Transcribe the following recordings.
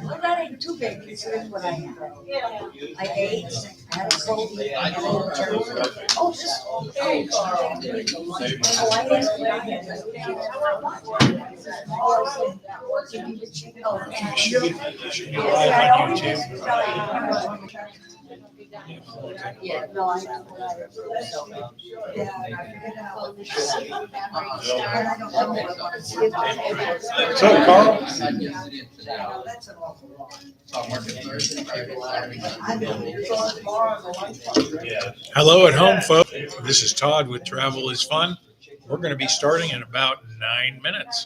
Well, that ain't too big considering what I had. I ate, I had a cold, I had a turkey. Oh, just, hey, Carl. Oh, I yeah, no, I. So, Carl? Hello at home, folks. This is Todd with Travel is Fun. We're going to be starting in about 9 minutes.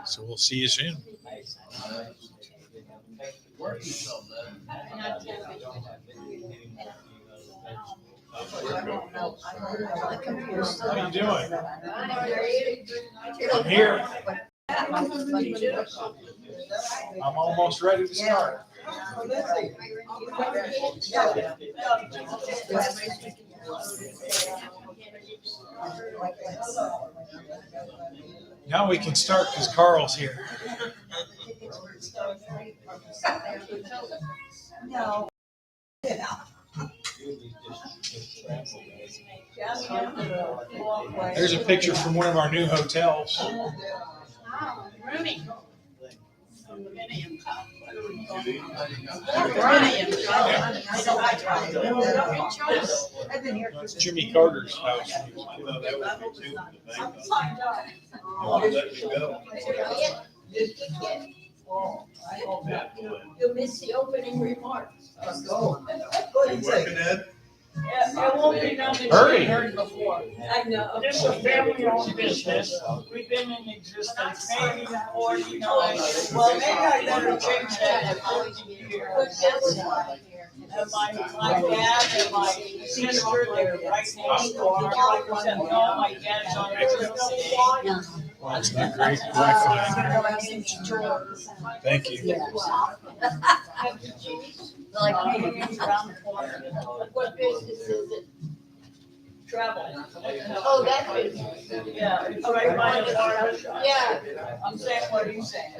So we'll see you soon. How are you doing? I'm here. I'm almost ready to start. Now we can start because Carl's here. No. There's a picture from one of our new hotels. Rooney. That's Jimmy Carter's house. You'll miss the opening remarks. It won't be done this Hurry. year before. I know. This is a family-owned business. We've been in existence maybe 49. Well, maybe I better change that to 40 years. And my dad and my sister, they're right next door. No, my dad's on the That's not great Wi-Fi. Thank you. Like me. What business is it? travel. Oh, that business. Yeah, it's right by the barber shop. Yeah. I'm saying what he's saying.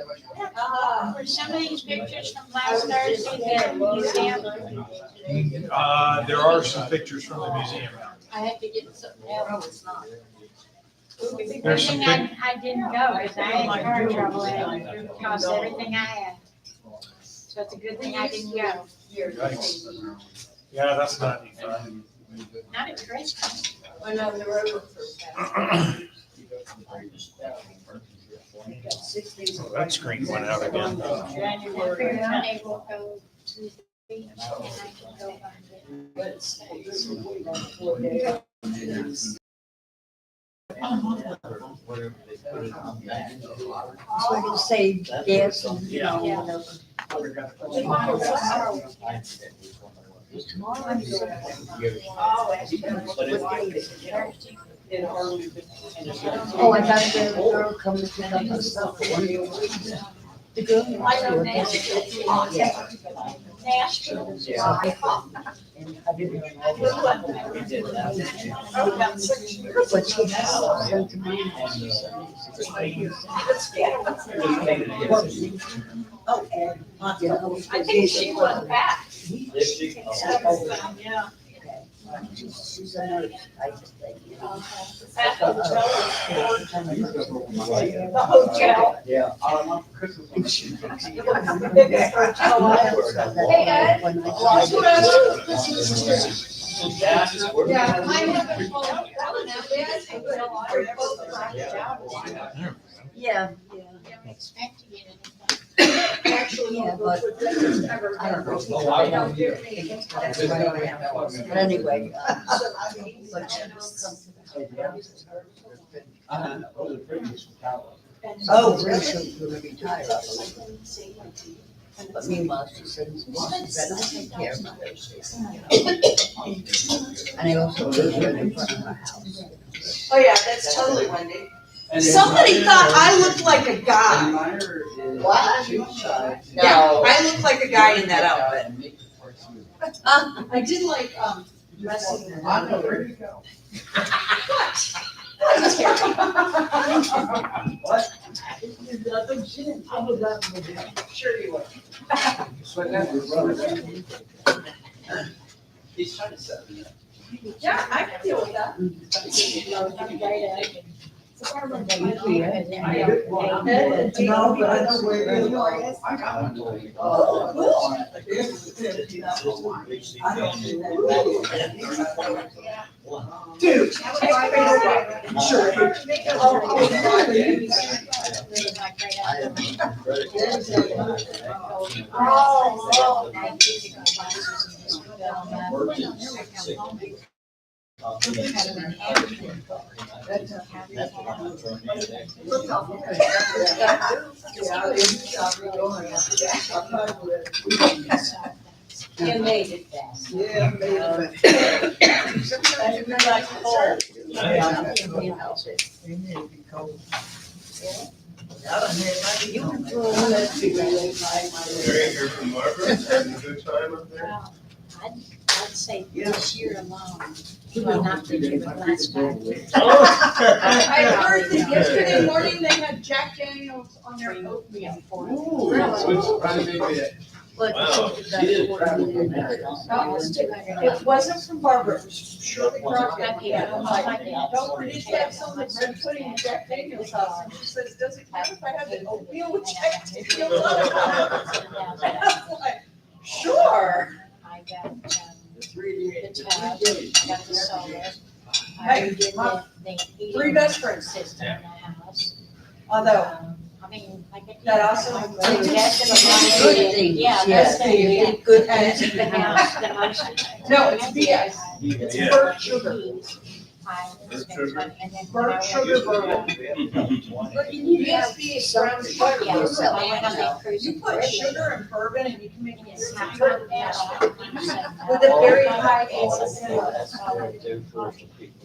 Were some of these pictures from last Thursday at the museum? There are some pictures from the museum. I had to get something else. Good There's some thing big, I didn't go because I had car trouble and it cost everything I had. So it's a good thing I didn't go. yikes. Yeah, that's not any fun. Not at Christmas. Went on the road for. Oh, that screen went out again. January. Monday we'll go to the beach and I can go find it. So I can save gas and, you know, Yeah. whatever. Tomorrow I'm Oh, I got the girl coming to pick up her stuff. The girl. And I didn't but she has sent to me. Oh, and. I think she went back. Yeah. She's a nurse, I just think, you know. At the hotel. Yeah. Hey, Ed. Yeah, I haven't called Ellen out yet. Yeah, Expect to get it. Actually, yeah, but I don't know. I don't hear anything. That's what I have. But anyway, but she just come to the hotel. Oh, really, she's gonna retire, I believe. But meanwhile, she says, well, she better take care of her. And I also live right in front of her house. Oh, yeah, that's totally Wendy. Somebody thought I looked like a guy. What? Yeah, I look like a guy in that outfit. I did like, wrestling. I know where you go. What? What, Terry? What? Sure you will. He's trying to set me up. Yeah, I can deal with that. No, but I know where you are. I got one. Dude. Sure. You made it fast. Yeah, And you're like, oh, Very here from Margaret, having a good time up there? I'd say this year alone, well, not this year, but last time. I heard that yesterday morning they had Jack Daniels on their oatmeal. But Wow. It wasn't from Barbara, it was Shirley Crockett. Yeah. I'm like, don't forget to have some of red pudding and Jack Daniels sauce. And she says, does it count if I have the oatmeal with Jack Daniels on it? I'm like, sure. I got, the tub, I got the solar. Hey, I did Mom, the three best friends. system in the house. Although, I mean, I get. That also- They did some good things, Yeah, yes, that's they the, did good and things. the house, the most. No, it's BS. It's Yeah. bird sugar. Bird sugar. And then. Bird sugar bourbon. But you need to have BSB is brown sugar. Yeah, yourself, so I went on you know. that cruise. You put sugar and bourbon and you can make it It's taste not good. With With a very high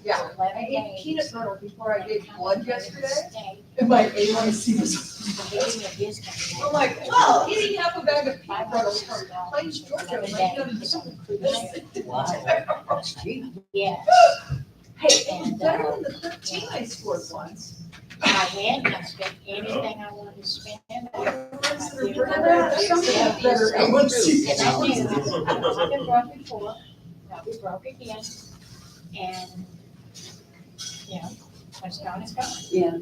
Yeah. I 11 ate days. peanut butter before I gave blood yesterday, Stay. and my A1C was. They gave me a discount. I'm like, well, eating half a bag of peanut butter from Plains, Georgia, I'm like, you know, That's cheap. Yes. hey, it was better than the 13 I scored once. I went and I spent anything I wanted to spend. Some of them better A1C. And I knew, I've been broke before, I'll be broke again. And, you know, what's gone is gone. Yeah,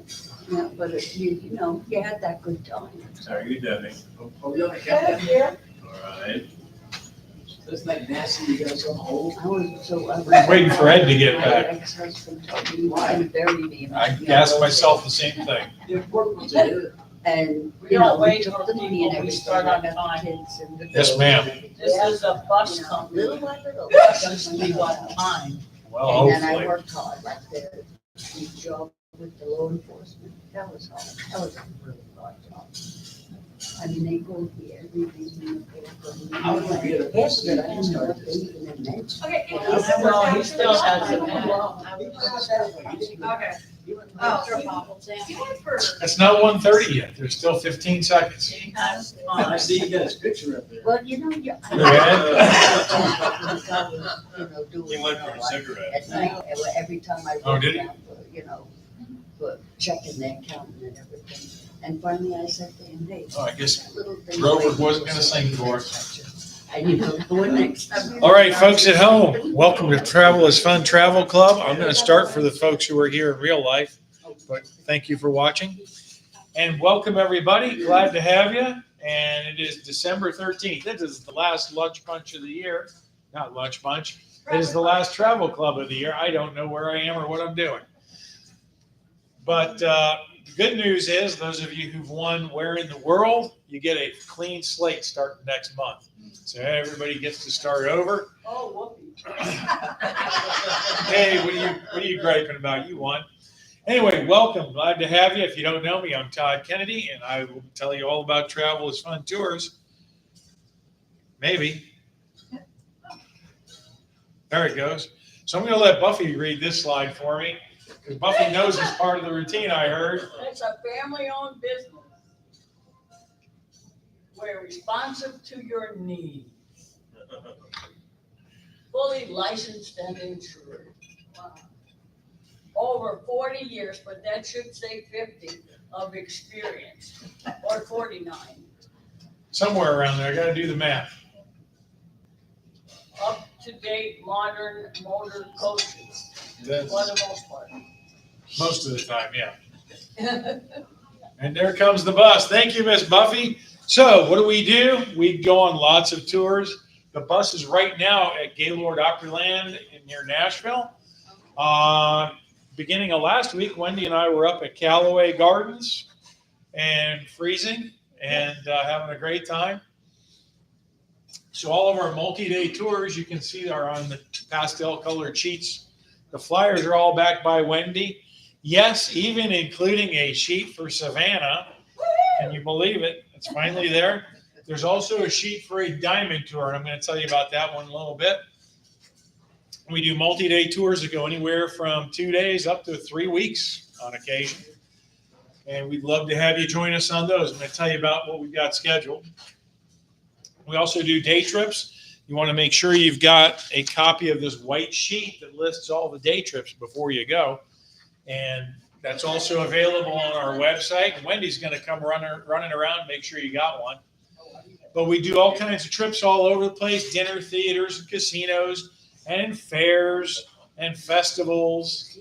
yeah, but you know, you had that good time. How are you, Debbie? Yeah. All right. It's like nasty, you guys on hold. I was Waiting for Ed to get My back. ex-husband told me he was gonna bury me. in I my asked myself the same thing. And, We you don't know, we wait took for the money people, and we everything, start I on got time. the kids and the. Yes, ma'am. This is a bus You know, company. little by little. We want time. Well, And then I hopefully. worked hard right there, the job with the law enforcement, that was hard, that was a really hard job. I mean, they go here, everything in the paper. I would forget it. Yes, but I started bathing in that. Okay. Well, he still has it. Okay. Oh, your bottles out. You went for. It's not 1:30 yet. There's still 15 seconds. That's I fine. see you got his picture up there. Well, you know, you. He went for a cigarette. At night, every time I Oh, wrote did he? down for, for checking their accountant and everything. And finally I said to him, hey. Oh, I guess that little thing Grover like- wasn't gonna sing for us. And you know, go next time. All right, folks at home, welcome to Travel is Fun Travel Club. I'm going to start for the folks who are here in real life, but thank you for watching. And welcome, everybody. Glad to have you. And it is December 13th. This is the last lunch bunch of the year. Not lunch bunch. It is the last travel club of the year. I don't know where I am or what I'm doing. But the good news is, those of you who've won Where in the World, you get a clean slate starting next month. So everybody gets to start over. Oh, whoopee. Hey, what are you griping about? You won. Anyway, welcome. Glad to have you. If you don't know me, I'm Todd Kennedy, and I will tell you all about Travel is Fun Tours. Maybe. There it goes. So I'm going to let Buffy read this slide for me, because Buffy knows it's part of the routine, I heard. It's a family-owned business. We're responsive to your needs. Fully licensed and insured. Wow. over 40 years, but that should say 50 of experience, or 49. Somewhere around there, I gotta do the math. Up to date, modern motor coaches, That's for the most part. most of the time, yeah. And there comes the bus. Thank you, Miss Buffy. So what do? We go on lots of tours. The bus is right now at Gaylord Opryland near Nashville. Beginning of last week, Wendy and I were up at Callaway Gardens and freezing and having a great time. So all of our multi-day tours, you can see, are on the pastel colored sheets. The flyers are all backed by Wendy. Yes, even including a sheet for Savannah. Can you believe it? It's finally there. There's also a sheet for a diamond tour, and I'm going to tell you about that one in a little bit. We do multi-day tours that go anywhere from 2 days up to 3 weeks on occasion. And we'd love to have you join us on those. I'm going to tell you about what we've got scheduled. We also do day trips. You want to make sure you've got a copy of this white sheet that lists all the day trips before you go. And that's also available on our website. Wendy's going to come running around, make sure you got one. But we do all kinds of trips all over the place, dinner, theaters, and casinos, and fairs, and festivals.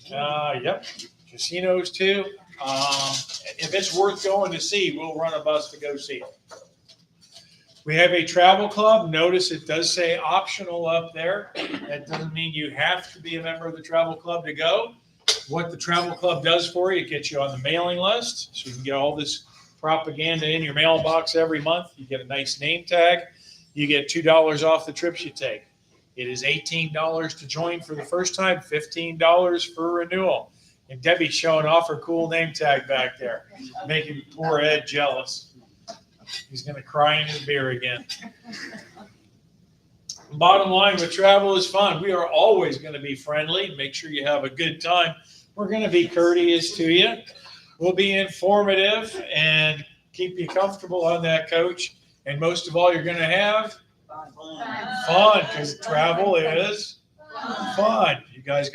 Yep, casinos too. If it's worth going to see, we'll run a bus to go see it. We have a travel club. Notice it does say optional up there. That doesn't mean you have to be a member of the travel club to go. What the travel club does for you, it gets you on the mailing list, so you can get all this propaganda in your mailbox every month. You get a nice name tag. You get $2 off the trips you take. It is $18 to join for the first time, $15 for renewal. And Debbie's showing off her cool name tag back there, making poor Ed jealous. He's going to cry in his beer again. Bottom line, with travel is fun. We are always going to be friendly. Make sure you have a good time. We're going to be courteous to you. We'll be informative and keep you comfortable on that coach. And most of all, you're going to have fun, because travel is fun. You guys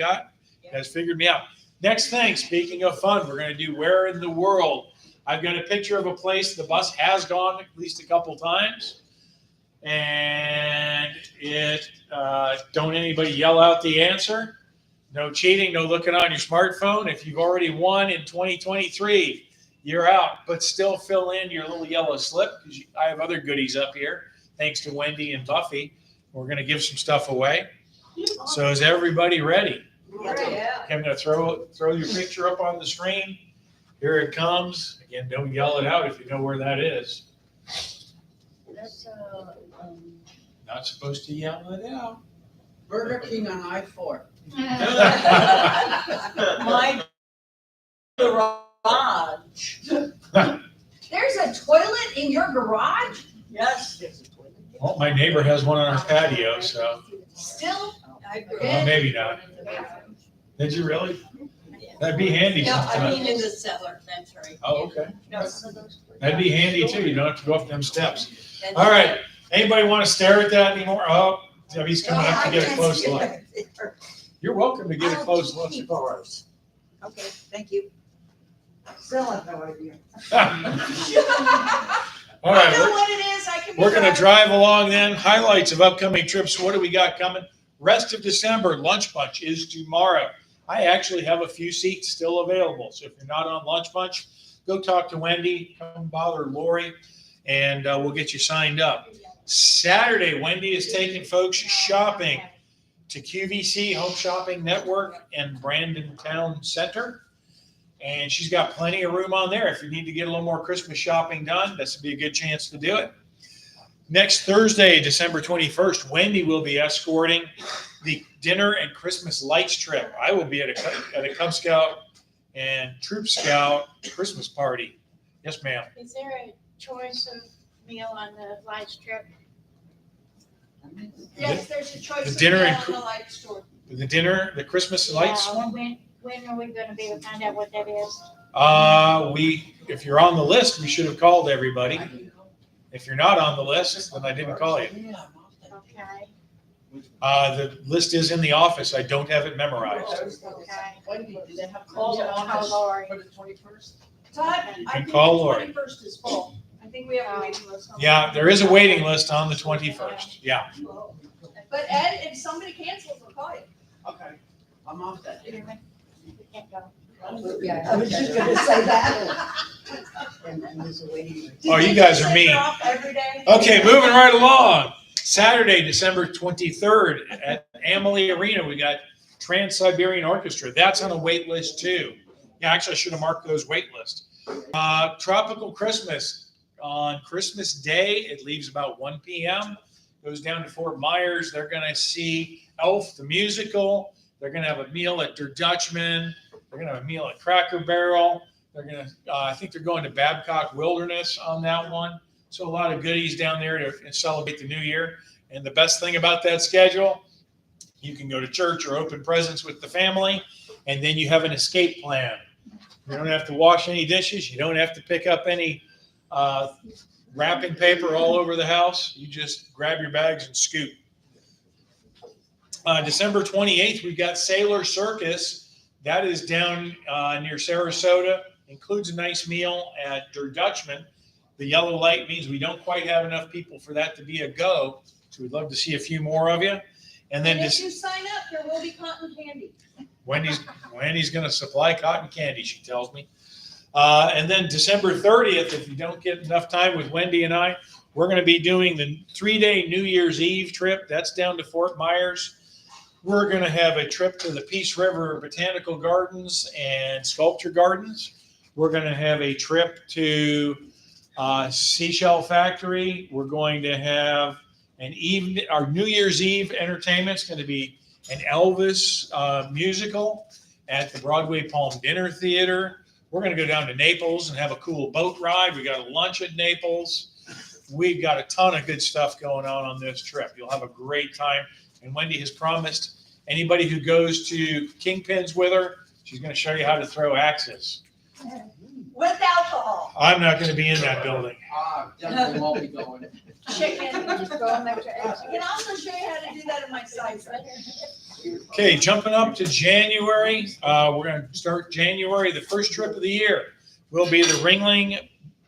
figured me out. Next thing, speaking of fun, we're going to do Where in the World. I've got a picture of a place the bus has gone at least a couple times. And don't anybody yell out the answer. No cheating, no looking on your smartphone. If you've already won in 2023, you're out. But still fill in your little yellow slip, because I have other goodies up here, thanks to Wendy and Buffy. We're going to give some stuff away. So is everybody ready? Yeah. I'm going to throw your picture up on the screen. Here it comes. Again, don't yell it out if you know where that is. That's, Not supposed to yell it out. Burger King on I-4. My garage, there's a toilet in your garage? yes. Well, my neighbor has one on her patio, so Still? well, maybe not. Did you really? That'd be handy No, I mean sometime. in the cellar, that's right. Oh, okay. No, That'd be handy too. You don't have to go up them steps. All right. Anybody want to stare at that anymore? Oh, Debbie's coming up to get a close look. You're welcome to get a close look. Okay, thank you. Still have no idea. All I know right, what it is, I can. we're going to drive along then. Highlights of upcoming trips. What do we got coming? Rest of December, Lunch Bunch is tomorrow. I actually have a few seats still available. So if you're not on Lunch Bunch, go talk to Wendy, come bother Lori, and we'll get you signed up. Saturday, Wendy is taking folks shopping to QVC Home Shopping Network and Brandon Town Center. And she's got plenty of room on there. If you need to get a little more Christmas shopping done, this would be a good chance to do it. Next Thursday, December 21st, Wendy will be escorting the dinner and Christmas lights trip. I will be at a Cub Scout and Troop Scout Christmas party. Yes, ma'am. Is there a choice of meal on the lights trip? Yes, there's a choice The of dinner meal and on the light store. The dinner, the Christmas lights Yeah, one? When are we gonna be able to find out what that is? If you're on the list, we should have called everybody. If you're not on the list, then I didn't call you. Okay. The list is in the office. I don't have it memorized. Wendy, do they have Call calls in office Lori. for the 21st? Todd, I can think the call Lori. 21st is full. I think we have a waiting list. on Yeah, that. there is a waiting list on the 21st. Yeah. But Ed, if somebody cancels, I'll call you. Okay, I'm off that day. We can't go. Yeah, I was just gonna say that. Oh, you guys are mean. Every day. Okay, moving right along. Saturday, December 23rd at Amalie Arena, we got Trans-Siberian Orchestra. That's on a wait list too. Yeah, actually, I should have marked those wait lists. Tropical Christmas on Christmas Day. It leaves about 1 p.m. Goes down to Fort Myers. They're going to see Elf the musical. They're going to have a meal at Der Dutchman. They're going to have a meal at Cracker Barrel. They're going to, I think they're going to Babcock Wilderness on that one. So a lot of goodies down there to celebrate the new year. And the best thing about that schedule, you can go to church or open presents with the family, and then you have an escape plan. You don't have to wash any dishes. You don't have to pick up any wrapping paper all over the house. You just grab your bags and scoot. December 28th, we've got Sailor Circus. That is down near Sarasota. Includes a nice meal at Der Dutchman. The yellow light means we don't quite have enough people for that to be a go. So we'd love to see a few more of you. And then And if just you sign up, there will be cotton candy. Wendy's going to supply cotton candy, she tells me. And then December 30th, if you don't get enough time with Wendy and I, we're going to be doing the 3-day New Year's Eve trip. That's down to Fort Myers. We're going to have a trip to the Peace River Botanical Gardens and Sculpture Gardens. We're going to have a trip to Seashell Factory. We're going to have an evening. Our New Year's Eve entertainment is going to be an Elvis musical at the Broadway Palm Dinner Theater. We're going to go down to Naples and have a cool boat ride. We got a lunch at Naples. We've got a ton of good stuff going on this trip. You'll have a great time. And Wendy has promised anybody who goes to Kingpins with her, she's going to show you how to throw axes. With alcohol. I'm not going to be in that building. Definitely won't be going. Chicken. Just throw them extra eggs. I can also show you how to do that in my site. Okay, jumping up to January. We're going to start January. The first trip of the year will be the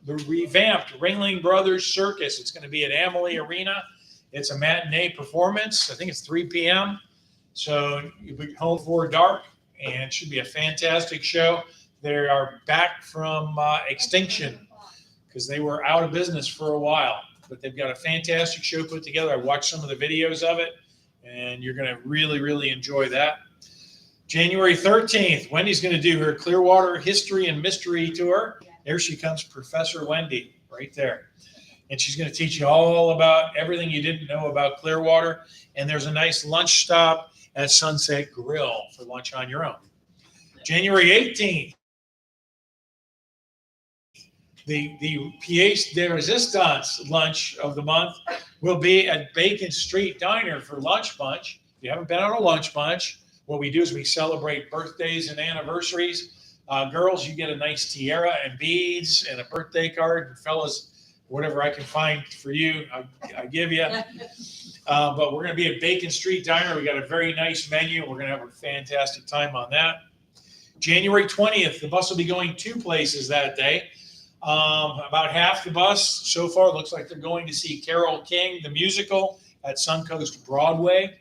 revamped Ringling Brothers Circus. It's going to be at Amalie Arena. It's a matinee performance. I think it's 3 p.m. So you'll be home before dark, and it should be a fantastic show. They are back from extinction because they were out of business for a while. But they've got a fantastic show put together. I watched some of the videos of it, and you're going to really, really enjoy that. January 13th, Wendy's going to do her Clearwater History and Mystery Tour. There she comes, Professor Wendy, right there. And she's going to teach you all about everything you didn't know about Clearwater. And there's a nice lunch stop at Sunset Grill for lunch on your own. January 18th, the pièce de résistance lunch of the month will be at Bacon Street Diner for lunch bunch. If you haven't been on a lunch bunch, what we do is we celebrate birthdays and anniversaries. Girls, you get a nice tiara and beads and a birthday card. And fellas, whatever I can find for you, I give you. But we're going to be at Bacon Street Diner. We got a very nice menu. We're going to have a fantastic time on that. January 20th, the bus will be going 2 places that day. About half the bus so far looks like they're going to see Carole King, the musical, at Suncoast Broadway.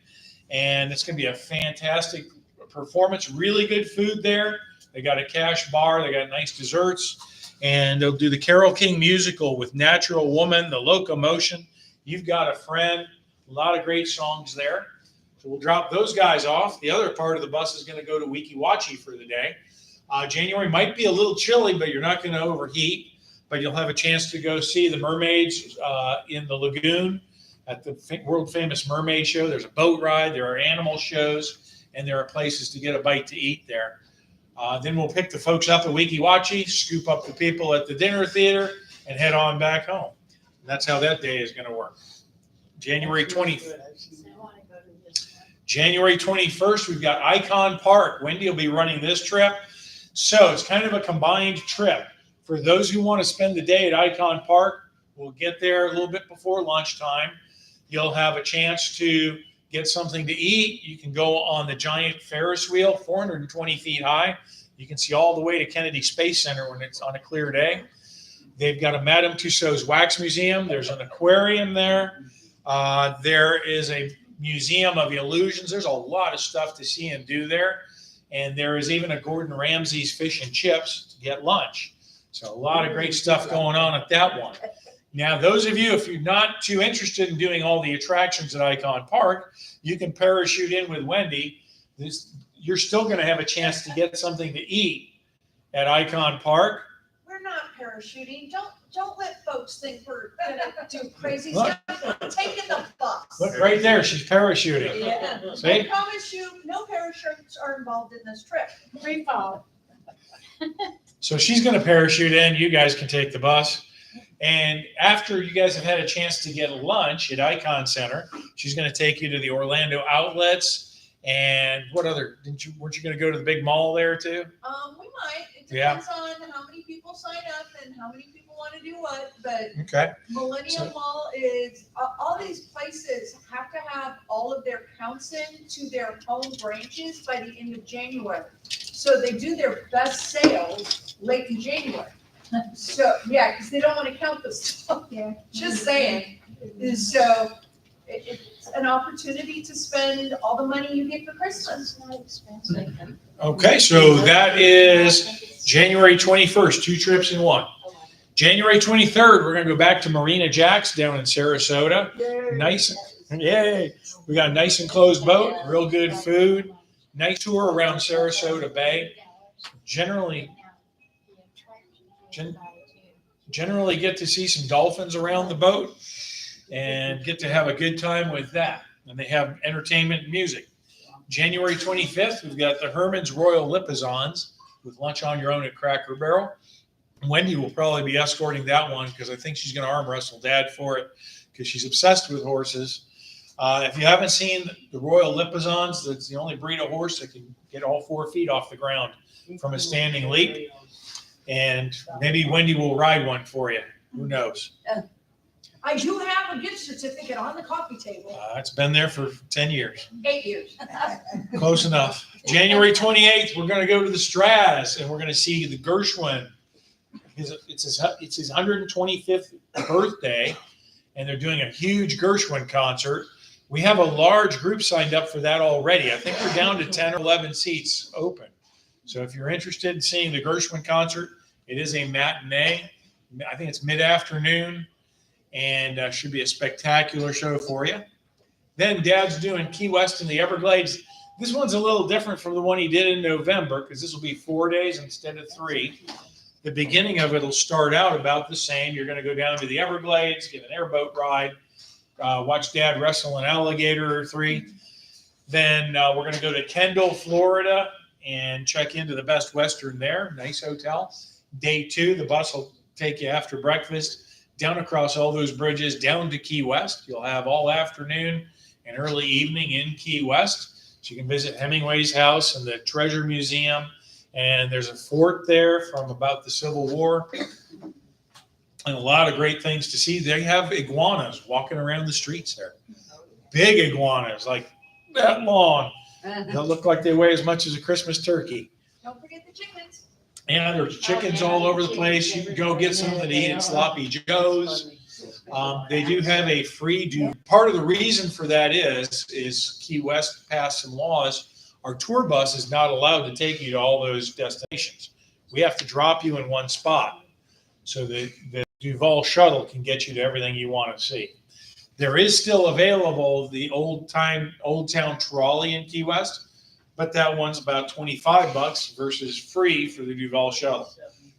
And it's going to be a fantastic performance. Really good food there. They got a cash bar. They got nice desserts. And they'll do the Carole King musical with Natural Woman, The Locomotion, You've Got a Friend. A lot of great songs there. So we'll drop those guys off. The other part of the bus is going to go to Weeki Wachee for the day. January might be a little chilly, but you're not going to overheat. But you'll have a chance to go see the mermaids in the lagoon at the world famous mermaid show. There's a boat ride, there are animal shows, and there are places to get a bite to eat there. Then we'll pick the folks up at Weeki Wachee, scoop up the people at the dinner theater, and head on back home. And that's how that day is going to work. January 21st, we've got Icon Park. Wendy will be running this trip. So it's kind of a combined trip. For those who want to spend the day at Icon Park, we'll get there a little bit before lunchtime. You'll have a chance to get something to eat. You can go on the giant Ferris wheel, 420 feet high. You can see all the way to Kennedy Space Center when it's on a clear day. They've got a Madame Tussauds Wax Museum. There's an aquarium there. There is a museum of illusions. There's a lot of stuff to see and do there. And there is even a Gordon Ramsay's Fish and Chips to get lunch. So a lot of great stuff going on at that one. Now, those of you, if you're not too interested in doing all the attractions at Icon Park, you can parachute in with Wendy. You're still going to have a chance to get something to eat at Icon Park. We're not parachuting. Don't let folks think we're gonna do crazy Look. stuff. We're taking the bus. Look, right there, she's parachuting. Yeah. I See? promise you, no parachutes are involved in this trip. Free fall. So she's going to parachute in. You guys can take the bus. And after you guys have had a chance to get lunch at Icon Center, she's going to take you to the Orlando outlets. And what other? Weren't you going to go to the big mall there too? We might. It Yeah. depends on how many people sign up and how many people want to do what, but Okay. Millennium So- Mall is, all these places have to have all of their counts in to their home branches by the end of January. So they do their best sales late in January. So, yeah, because they don't want to count the stuff. Yeah. Just saying. So it's an opportunity to spend all the money you get for Christmas. It's not expensive. Okay. So that is January 21st, 2 trips in one. January 23rd, we're going to go back to Marina Jack's down in Sarasota. Nice. Yay. We got a nice enclosed boat, real good food, nice tour around Sarasota Bay. Generally get to see some dolphins around the boat and get to have a good time with that. And they have entertainment and music. January 25th, we've got the Herman's Royal Lipizzans with lunch on your own at Cracker Barrel. Wendy will probably be escorting that one because I think she's going to arm wrestle Dad for it because she's obsessed with horses. If you haven't seen the Royal Lipizzans, that's the only breed of horse that can get all 4 feet off the ground from a standing leap. And maybe Wendy will ride one for you. Who knows? I do have a gift certificate on the coffee table. It's been there for 10 years. 8 years. Close enough. January 28th, we're going to go to the Straz and we're going to see the Gershwin. It's his 125th birthday, and they're doing a huge Gershwin concert. We have a large group signed up for that already. I think we're down to 10 or 11 seats open. So if you're interested in seeing the Gershwin concert, it is a matinee. I think it's mid-afternoon, and should be a spectacular show for you. Then Dad's doing Key West and the Everglades. This one's a little different from the one he did in November because this will be 4 days instead of 3. The beginning of it will start out about the same. You're going to go down to the Everglades, get an airboat ride, watch Dad wrestle an alligator or 3. Then we're going to go to Kendall, Florida, and check into the Best Western there. Nice hotel. Day 2, the bus will take you after breakfast down across all those bridges down to Key West. You'll have all afternoon and early evening in Key West. So you can visit Hemingway's house and the Treasure Museum. And there's a fort there from about the Civil War. And a lot of great things to see. They have iguanas walking around the streets there. Big iguanas, like that long. They'll look like they weigh as much as a Christmas turkey. Don't forget the chickens. And there's chickens all over the place. You can go get something to eat at Sloppy Joe's. They do have a free Part of the reason for that is Key West passed some laws. Our tour bus is not allowed to take you to all those destinations. We have to drop you in one spot. So the Duval shuttle can get you to everything you want to see. There is still available the Old Town Trolley in Key West, but that one's about $25 versus free for the Duval shuttle.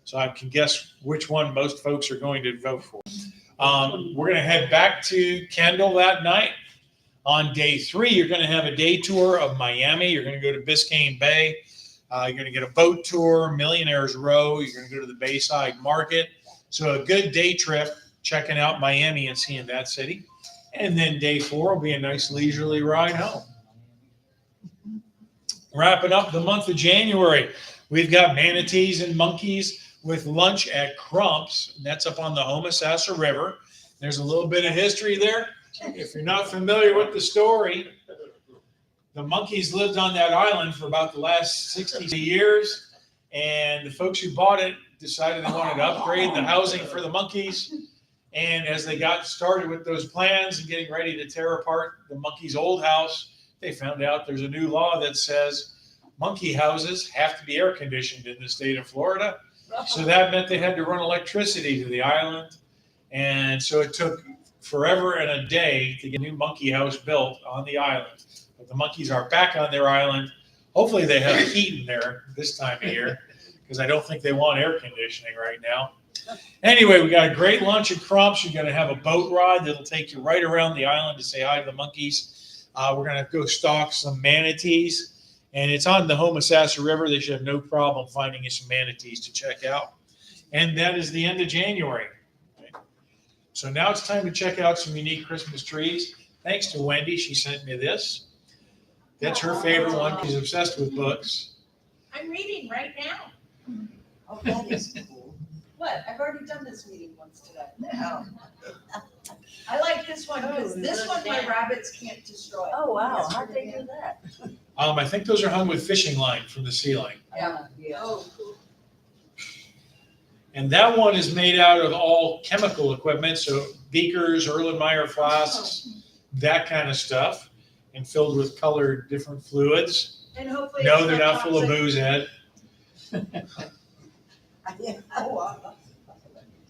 So I can guess which one most folks are going to vote for. We're going to head back to Kendall that night. On day 3, you're going to have a day tour of Miami. You're going to go to Biscayne Bay. You're going to get a boat tour, Millionaire's Row. You're going to go to the Bayside Market. So a good day trip, checking out Miami and seeing that city. And then day 4 will be a nice leisurely ride home. Wrapping up the month of January, we've got manatees and monkeys with lunch at Crump's. And that's up on the Homosassa River. There's a little bit of history there. If you're not familiar with the story, the monkeys lived on that island for about the last 60 years, and the folks who bought it decided they wanted to upgrade the housing for the monkeys. And as they got started with those plans and getting ready to tear apart the monkey's old house, they found out there's a new law that says monkey houses have to be air conditioned in the state of Florida. So that meant they had to run electricity to the island. And so it took forever and a day to get a new monkey house built on the island. But the monkeys are back on their island. Hopefully they have heat in there this time of year, because I don't think they want air conditioning right now. Anyway, we got a great lunch at Crump's. You're going to have a boat ride that'll take you right around the island to say hi to the monkeys. We're going to go stalk some manatees, and it's on the Homosassa River. They should have no problem finding you some manatees to check out. And that is the end of January. So now it's time to check out some unique Christmas trees. Thanks to Wendy, she sent me this. That's her favorite one. She's obsessed with books. I'm reading right now. Oh, that is cool. What? I've already done this meeting once today. I like this one because Oh, this one my yeah. rabbits can't destroy. Oh, wow, how'd they do that? I think those are hung with fishing line from the ceiling. Yeah. Yeah. Oh, cool. And that one is made out of all chemical equipment, so beakers, Erlenmeyer flasks, that kind of stuff, and filled with colored different fluids. And hopefully. No, it's they're not full of toxic. booze, Ed. Oh, wow.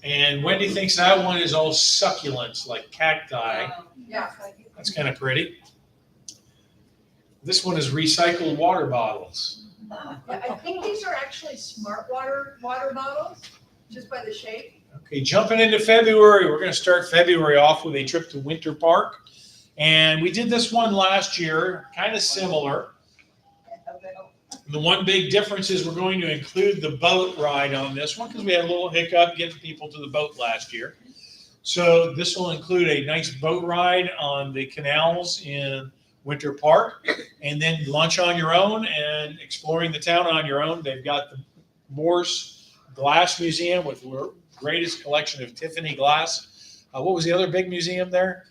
And Wendy thinks that one is all succulents, like cacti. Yeah. That's kind of pretty. This one is recycled water bottles. Yeah, I think these are actually smart water bottles, just by the shape. Okay, jumping into February, we're going to start February off with a trip to Winter Park. And we did this one last year, kind of similar. The one big difference is we're going to include the boat ride on this one because we had a little hiccup getting people to the boat last year. So this will include a nice boat ride on the canals in Winter Park, and then lunch on your own and exploring the town on your own. They've got the Morse Glass Museum with the greatest collection of Tiffany glass. What was the other big museum there?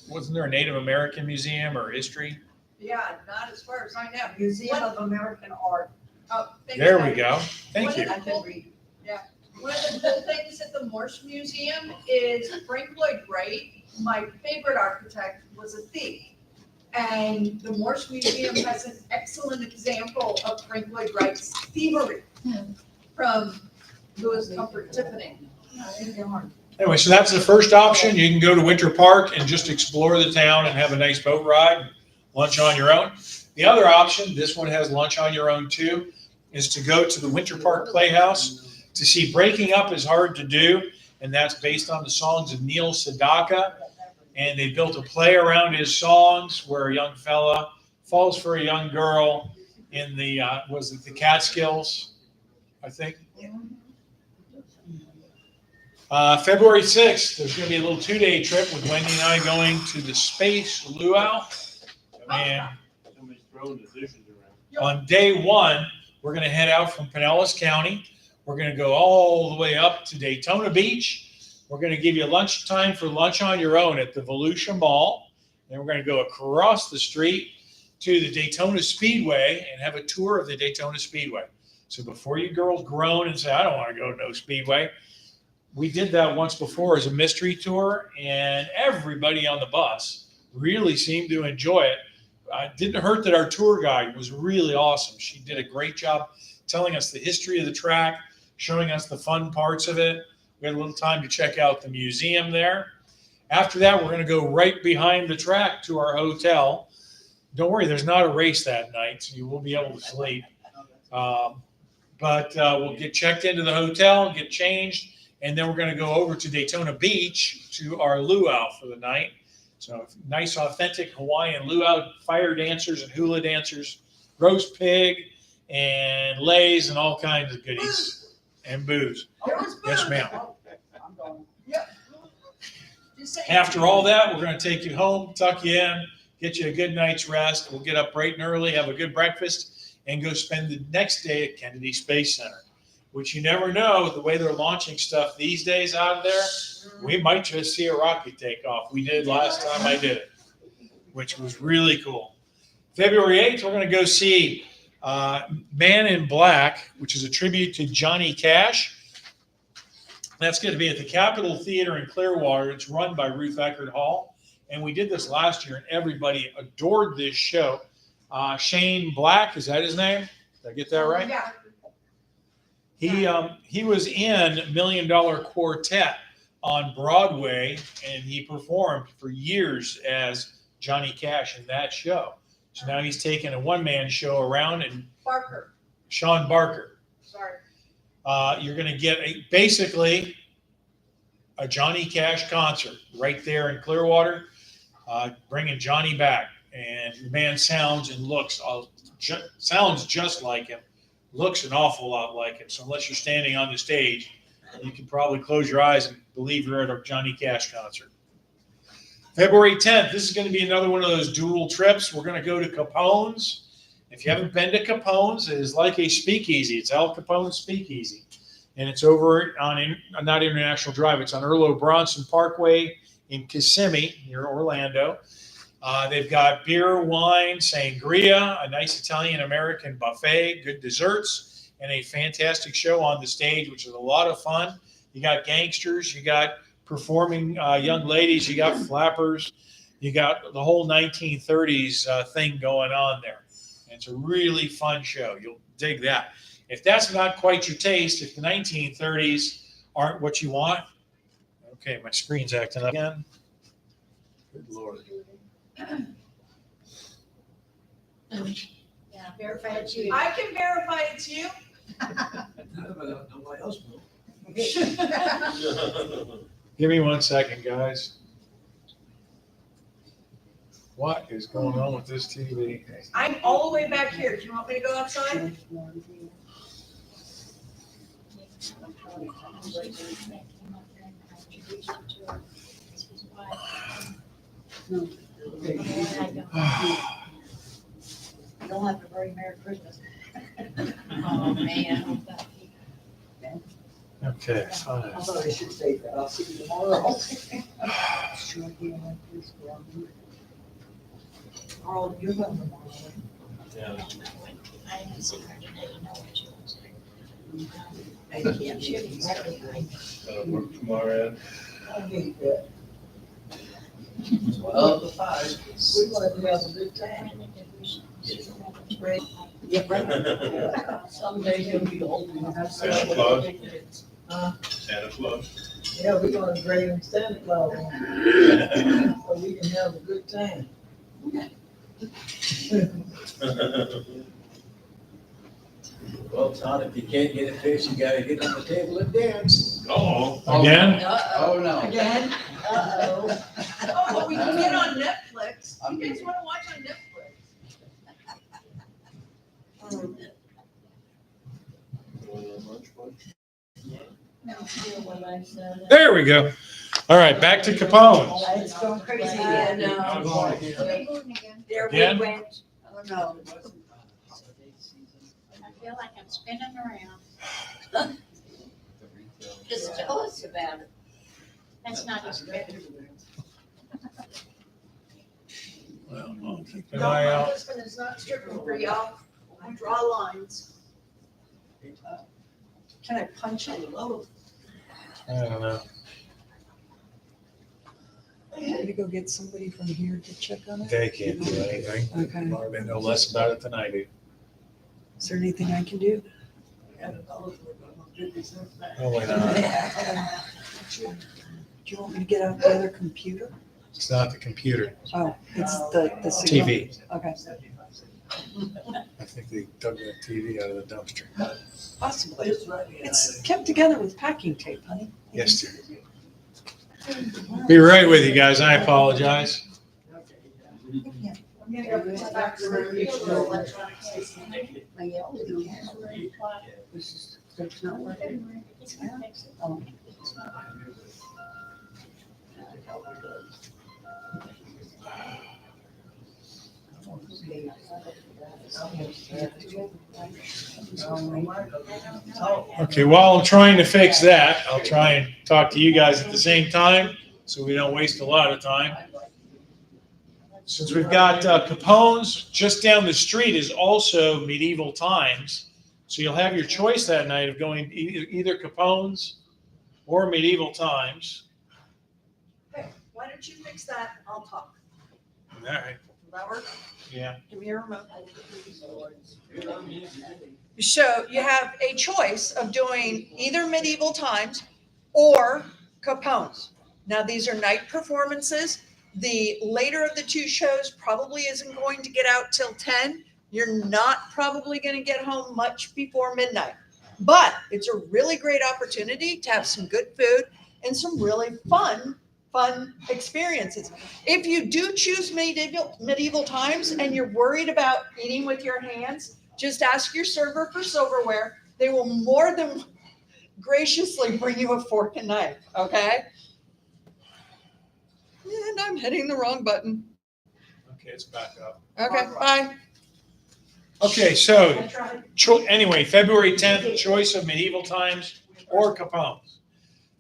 Wasn't there a Native American museum or history? Yeah, not as far as I know. Museum of American Art. Oh, thank There you. we go. Thank you. I can read. One of the cool things at the Morse Museum is Frank Lloyd Wright, my favorite architect, was a thief. And the Morse Museum has an excellent example of Frank Lloyd Wright's thievery from Louis Comfort Tiffany. Anyway, so that's the first option. You can go to Winter Park and just explore the town and have a nice boat ride, lunch on your own. The other option, this one has lunch on your own too, is to go to the Winter Park Playhouse to see Breaking Up is Hard to Do, and that's based on the songs of Neil Sedaka. And they built a play around his songs where a young fella falls for a young girl in the, was it the Catskills, I think? February 6th, there's going to be a little 2-day trip with Wendy and I going to the Space Luau. And Somebody's throwing the dishes around. on day one, we're going to head out from Pinellas County. We're going to go all the way up to Daytona Beach. We're going to give you lunchtime for lunch on your own at the Volusia Mall. Then we're going to go across the street to the Daytona Speedway and have a tour of the Daytona Speedway. So before you girls groan and say, I don't want to go to no Speedway, we did that once before as a mystery tour, and everybody on the bus really seemed to enjoy it. It didn't hurt that our tour guide was really awesome. She did a great job telling us the history of the track, showing us the fun parts of it. We had a little time to check out the museum there. After that, we're going to go right behind the track to our hotel. Don't worry, there's not a race that night, so you will be able to sleep. But we'll get checked into the hotel, get changed, and then we're going to go over to Daytona Beach to our luau for the night. So nice, authentic Hawaiian luau, fire dancers and hula dancers, roast pig, and leis, and all kinds of goodies. And booze. There was booze. Yes, ma'am. I'm going. Just saying. After all that, we're going to take you home, tuck you in, get you a good night's rest. We'll get up bright and early, have a good breakfast, and go spend the next day at Kennedy Space Center, which you never know, the way they're launching stuff these days out of there, we might just see a rocket take off. We did last time I did it. which was really cool. February 8th, we're going to go see Man in Black, which is a tribute to Johnny Cash. That's going to be at the Capitol Theater in Clearwater. It's run by Ruth Eckerd Hall. And we did this last year, and everybody adored this show. Shane Black, is that his name? Did I get that right? Yeah. He was in $1 Million Quartet on Broadway, and he performed for years as Johnny Cash in that show. So now he's taking a one-man show around, and Barker, Sean Barker. sorry. You're going to get basically a Johnny Cash concert right there in Clearwater, bringing Johnny back. And the man sounds and looks sounds just like him, looks an awful lot like him. So unless you're standing on the stage, you can probably close your eyes and believe you're at a Johnny Cash concert. February 10th, this is going to be another one of those dual trips. We're going to go to Capone's. If you haven't been to Capone's, it is like a speakeasy. It's Al Capone's Speakeasy. And it's over on, not International Drive, it's on Earlo Bronson Parkway in Kissimmee, near Orlando. They've got beer, wine, sangria, a nice Italian-American buffet, good desserts, and a fantastic show on the stage, which is a lot of fun. You got gangsters, you got performing young ladies, you got flappers, you got the whole 1930s thing going on there. And it's a really fun show. You'll dig that. If that's not quite your taste, if the 1930s aren't what you want, okay, my screen's acting up again. Good Lord. Yeah, verify it's you. I can verify it's you. Nobody else will. Give me 1 second, guys. What is going on with this TV? I'm all the way back here. Do you want me to go outside? You'll have a very Merry Christmas. Oh, man. Okay, fine. I thought I should say that. I'll see you tomorrow. Carl, you're going tomorrow. Yeah. I haven't seen her today, you know what she looks like. I can't. Work tomorrow, Ed. I hate that. 12 to 5. We're gonna have a good time. Yeah, right. Someday you'll be old enough to Santa have Claus. Santa Claus. Yeah, we're gonna bring Santa Claus on. So we can have a good time. Well, Todd, if you can't get a fish, you gotta get on the table and dance. Oh. Again? Oh, no. Again? Uh-oh. Oh, but we can get on Netflix. You guys wanna watch on Netflix? There we go. All right, back to Capone's. It's going crazy again. I'm going again. There we Again? went. Oh, no. I feel like I'm spinning around. Just tell us about it. That's not as good. Well, I'll keep an No, eye my out. husband is not stripping for y'all. I draw lines. Can I punch it? I don't know. Maybe go get somebody from here to check on it. They can't do anything. Okay. They know less about it than I do. Is there anything I can do? Probably not. Do you want me to get out the other computer? It's not the computer, Oh, it's the signal. TV. Okay, I think they dug that TV out of the dumpster. possibly. It's kept together with packing tape, honey. Yes, dear. Be right with you guys. I apologize. I'm gonna go put back to the electronic system. My yellow is, it's not working. Oh. Okay, while I'm trying to fix that, I'll try and talk to you guys at the same time so we don't waste a lot of time. Since we've got Capone's just down the street is also Medieval Times. So you'll have your choice that night of going either Capone's or Medieval Times. Okay, why don't you fix that? I'll talk. All right. Will that work? Yeah. Give me your remote. So you have a choice of doing either Medieval Times or Capone's. Now, these are night performances. The later of the two shows probably isn't going to get out till 10. You're not probably going to get home much before midnight. But it's a really great opportunity to have some good food and some really fun experiences. If you do choose medieval Times and you're worried about eating with your hands, just ask your server for silverware. They will more than graciously bring you a fork and knife, okay? And I'm hitting the wrong button. Okay, it's back up. Okay, bye. Okay, so anyway, February 10th, choice of Medieval Times or Capone's.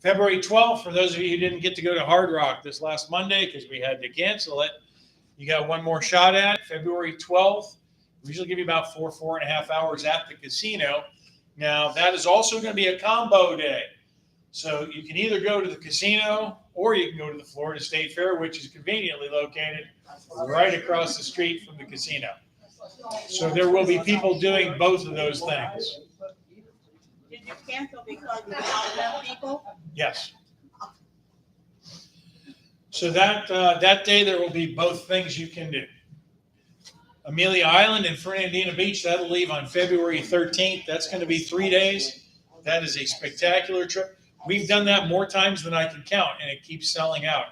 February 12th, for those of you who didn't get to go to Hard Rock this last Monday because we had to cancel it, you got one more shot at it. February 12th. We usually give you about 4.5 hours at the casino. Now, that is also going to be a combo day. So you can either go to the casino or you can go to the Florida State Fair, which is conveniently located right across the street from the casino. So there will be people doing both of those things. Did you cancel because we not enough people? Yes. So that day there will be both things you can do. Amelia Island and Fernandina Beach, that'll leave on February 13th. That's going to be 3 days. That is a spectacular trip. We've done that more times than I can count, and it keeps selling out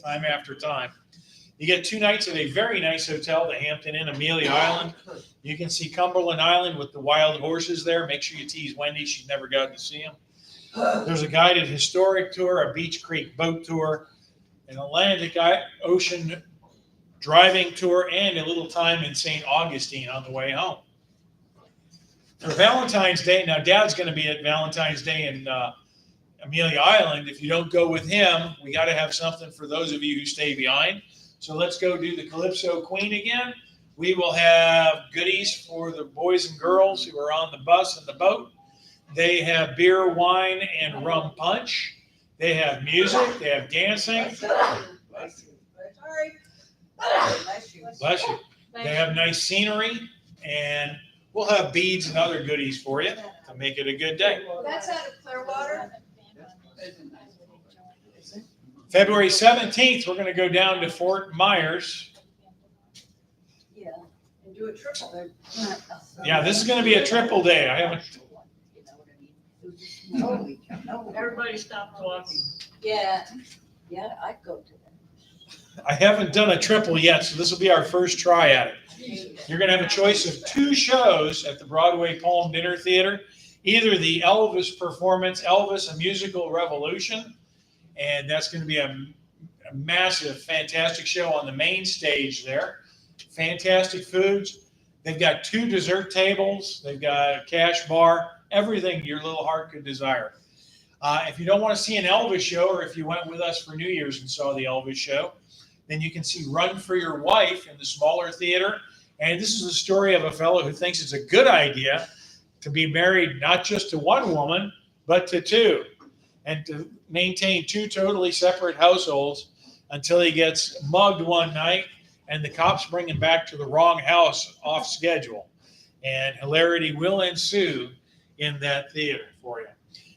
time after time. You get 2 nights at a very nice hotel, the Hampton Inn Amelia Island. You can see Cumberland Island with the wild horses there. Make sure you tease Wendy. She's never gotten to see them. There's a guided historic tour, a Beach Creek boat tour, an Atlantic Ocean driving tour, and a little time in St. Augustine on the way home. For Valentine's Day, now Dad's going to be at Valentine's Day in Amelia Island. If you don't go with him, we got to have something for those of you who stay behind. So let's go do the Calypso Queen again. We will have goodies for the boys and girls who are on the bus and the boat. They have beer, wine, and rum punch. They have music. They have dancing. Sorry. Bless you. They have nice scenery, and we'll have beads and other goodies for you to make it a good day. That's out of Clearwater. February 17th, we're going to go down to Fort Myers. Yeah, and do a triple. Yeah, this is going to be a triple day. I haven't. Everybody stop talking. Yeah, I'd go to that. I haven't done a triple yet, so this will be our first try at it. You're going to have a choice of 2 shows at the Broadway Palm Dinner Theater. Either the Elvis performance, Elvis, A Musical Revolution, and that's going to be a massive, fantastic show on the main stage there. Fantastic foods. They've got 2 dessert tables. They've got a cash bar, everything your little heart could desire. If you don't want to see an Elvis show, or if you went with us for New Year's and saw the Elvis show, then you can see Run for Your Wife in the smaller theater. And this is a story of a fellow who thinks it's a good idea to be married not just to one woman, but to 2, and to maintain 2 totally separate households until he gets mugged one night and the cops bring him back to the wrong house off schedule. And hilarity will ensue in that theater for you.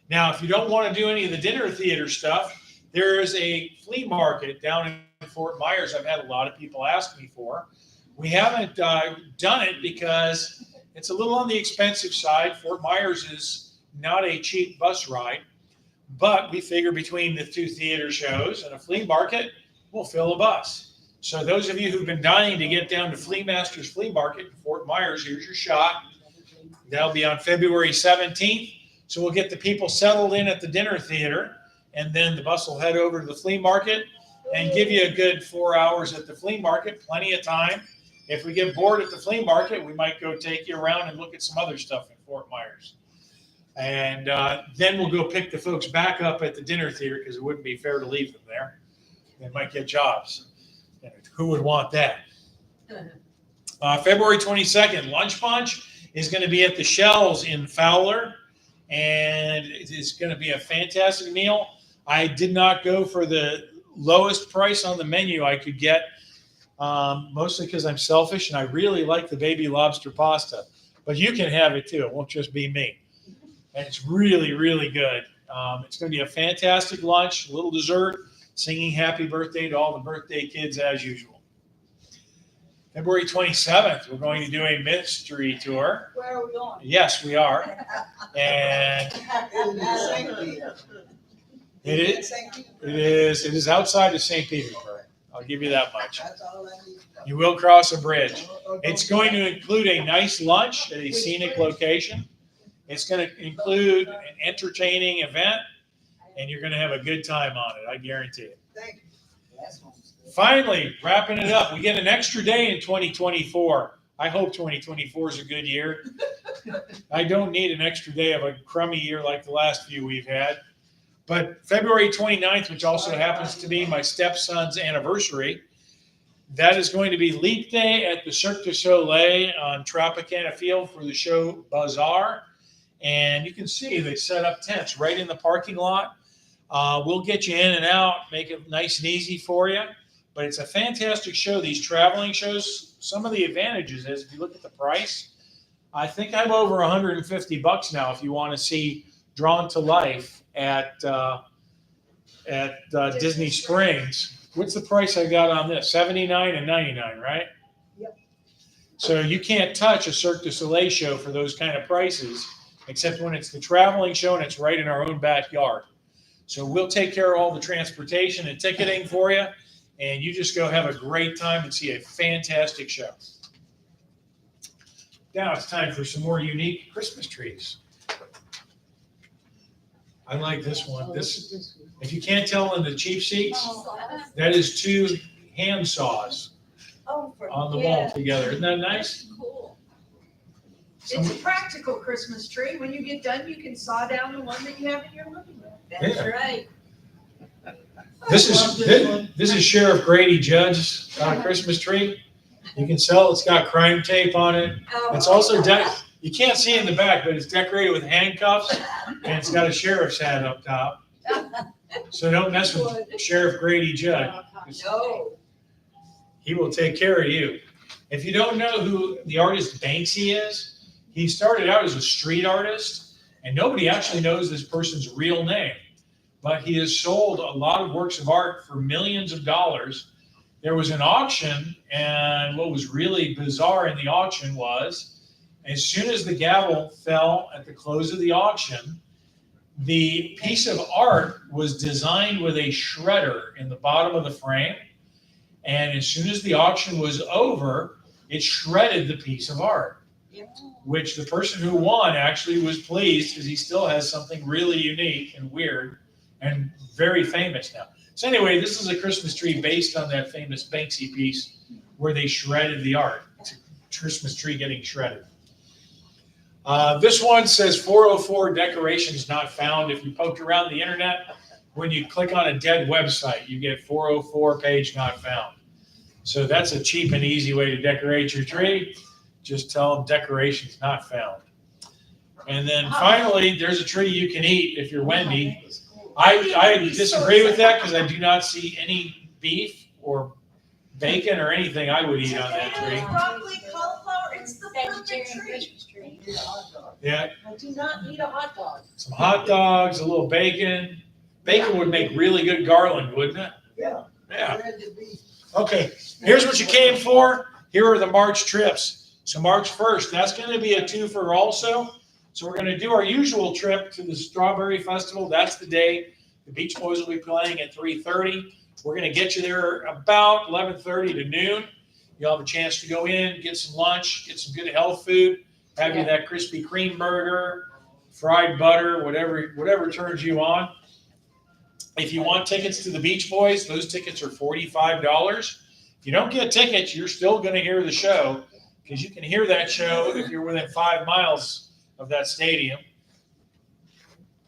Now, if you don't want to do any of the dinner theater stuff, there is a flea market down in Fort Myers I've had a lot of people ask me for. We haven't done it because it's a little on the expensive side. Fort Myers is not a cheap bus ride, but we figure between the 2 theater shows and a flea market, we'll fill a bus. So those of you who've been dying to get down to Flea Master's Flea Market in Fort Myers, here's your shot. That'll be on February 17th. So we'll get the people settled in at the dinner theater, and then the bus will head over to the flea market and give you a good 4 hours at the flea market, plenty of time. If we get bored at the flea market, we might go take you around and look at some other stuff in Fort Myers. And then we'll go pick the folks back up at the dinner theater because it wouldn't be fair to leave them there. They might get jobs. Who would want that? February 22nd, Lunch Bunch is going to be at the Shells in Fowler, and it's going to be a fantastic meal. I did not go for the lowest price on the menu I could get, mostly because I'm selfish and I really like the baby lobster pasta. But you can have it too. It won't just be me. And it's really, really good. It's going to be a fantastic lunch, a little dessert, singing happy birthday to all the birthday kids as usual. February 27th, we're going to do a mystery tour. Where are we going? Yes, we are. And it is outside of St. Petersburg. I'll give you that much. That's all I need. You will cross a bridge. It's going to include a nice lunch at a scenic location. It's going to include an entertaining event, and you're going to have a good time on it. I guarantee it. Thank you. Last one. Finally, wrapping it up, we get an extra day in 2024. I hope 2024 is a good year. I don't need an extra day of a crummy year like the last few we've had. But February 29th, which also happens to be my stepson's anniversary, that is going to be Leap Day at the Cirque du Soleil on Tropicana Field for the show Bazaar. And you can see they set up tents right in the parking lot. We'll get you in and out, make it nice and easy for you. But it's a fantastic show. These traveling shows, some of the advantages is if you look at the price, I think I'm over $150 now if you want to see Drawn to Life at Disney Springs. What's the price I got on this? $79 and $99, right? Yep. So you can't touch a Cirque du Soleil show for those kind of prices, except when it's the traveling show and it's right in our own backyard. So we'll take care of all the transportation and ticketing for you, and you just go have a great time and see a fantastic show. Now it's time for some more unique Christmas trees. I like this one. This, if you can't tell in the cheap seats, that is 2 hand saws on the wall together. Isn't that nice? Cool. It's a practical Christmas tree. When you get done, you can saw down the one that you have in your living room. That's Yeah. right. This is Sheriff Grady Judd's Christmas tree. You can sell it. It's got crime tape on it. It's also you can't see in the back, but it's decorated with handcuffs, and it's got a sheriff's hat up top. So don't mess with Sheriff Grady Judd. No. He will take care of you. If you don't know who the artist Banksy is, he started out as a street artist, and nobody actually knows this person's real name. But he has sold a lot of works of art for millions of dollars. There was an auction, and what was really bizarre in the auction was, as soon as the gavel fell at the close of the auction, the piece of art was designed with a shredder in the bottom of the frame. And as soon as the auction was over, it shredded the piece of art, which the person who won actually was pleased because he still has something really unique and weird and very famous now. So anyway, this is a Christmas tree based on that famous Banksy piece where they shredded the art. It's a Christmas tree getting shredded. This one says 404 decorations not found. If you poked around the internet, when you click on a dead website, you get 404 page not found. So that's a cheap and easy way to decorate your tree. Just tell them decorations not found. And then finally, there's a tree you can eat if you're Wendy. I disagree with that because I do not see any beef or bacon or anything I would eat on that tree. Broccoli, cauliflower, it's the perfect Vegetarian tree. Christmas tree. Need a hot dog. Yeah, I do not need a hot dog. some hot dogs, a little bacon. Bacon would make really good garland, wouldn't it? Yeah. Yeah. Bread to be. Okay, here's what you came for. Here are the March trips. So March 1st, that's going to be a twofer also. So we're going to do our usual trip to the Strawberry Festival. That's the day the Beach Boys will be playing at 3:30. We're going to get you there about 11:30 to noon. You'll have a chance to go in, get some lunch, get some good health food, have you that Krispy Kreme burger, fried butter, whatever turns you on. If you want tickets to the Beach Boys, those tickets are $45. If you don't get tickets, you're still going to hear the show because you can hear that show if you're within 5 miles of that stadium.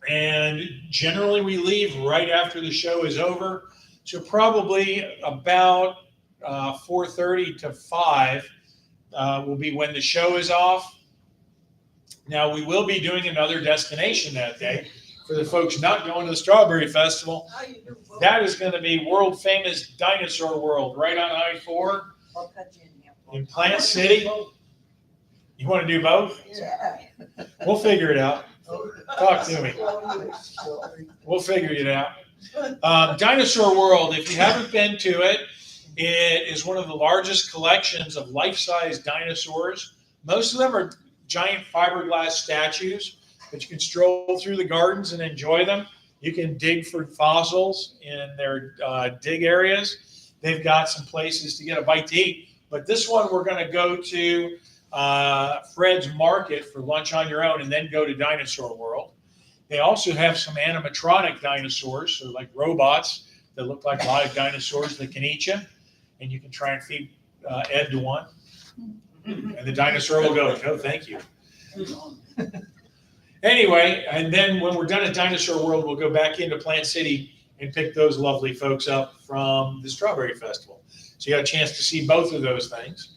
And generally we leave right after the show is over. So probably about 4:30 to 5 will be when the show is off. Now, we will be doing another destination that day for the folks not going to the Strawberry Festival. That is going to be world famous Dinosaur World right on I-4 I'll cut you in here. in Plant City. You want to do both? Yeah. We'll figure it out. Talk to me. We'll figure it out. Dinosaur World, if you haven't been to it, it is one of the largest collections of life-size dinosaurs. Most of them are giant fiberglass statues, but you can stroll through the gardens and enjoy them. You can dig for fossils in their dig areas. They've got some places to get a bite to eat. But this one, we're going to go to Fred's Market for lunch on your own and then go to Dinosaur World. They also have some animatronic dinosaurs, so like robots that look like live dinosaurs that can eat you. And you can try and feed Ed to one. And the dinosaur will go, "Oh, thank you." Anyway, and then when we're done at Dinosaur World, we'll go back into Plant City and pick those lovely folks up from the Strawberry Festival. So you got a chance to see both of those things.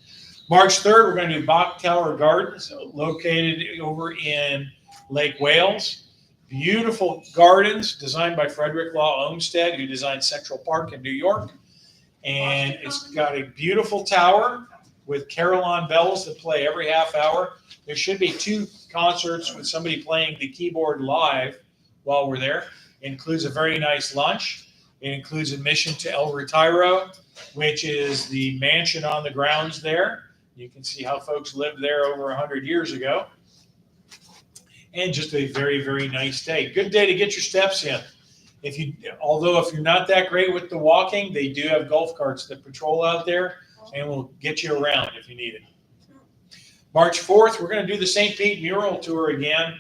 March 3rd, we're going to do Bach Tower Gardens, located over in Lake Wales. Beautiful gardens designed by Frederick Law Olmsted, who designed Central Park in New York. And it's got a beautiful tower with carillon bells that play every half hour. There should be 2 concerts with somebody playing the keyboard live while we're there. It includes a very nice lunch. It includes admission to El Retiro, which is the mansion on the grounds there. You can see how folks lived there over 100 years ago. And just a very, very nice day. Good day to get your steps in. Although if you're not that great with the walking, they do have golf carts that patrol out there and will get you around if you need it. March 4th, we're going to do the St. Pete Mural Tour again.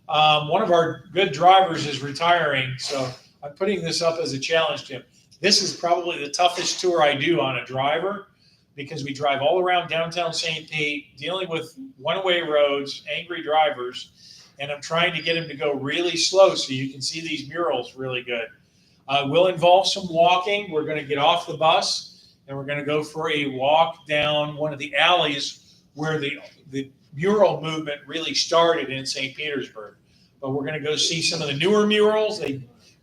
One of our good drivers is retiring, so I'm putting this up as a challenge to him. This is probably the toughest tour I do on a driver because we drive all around downtown St. Pete, dealing with one-way roads, angry drivers, and I'm trying to get him to go really slow so you can see these murals really good. We'll involve some walking. We're going to get off the bus, and we're going to go for a walk down one of the alleys where the mural movement really started in St. Petersburg. But we're going to go see some of the newer murals.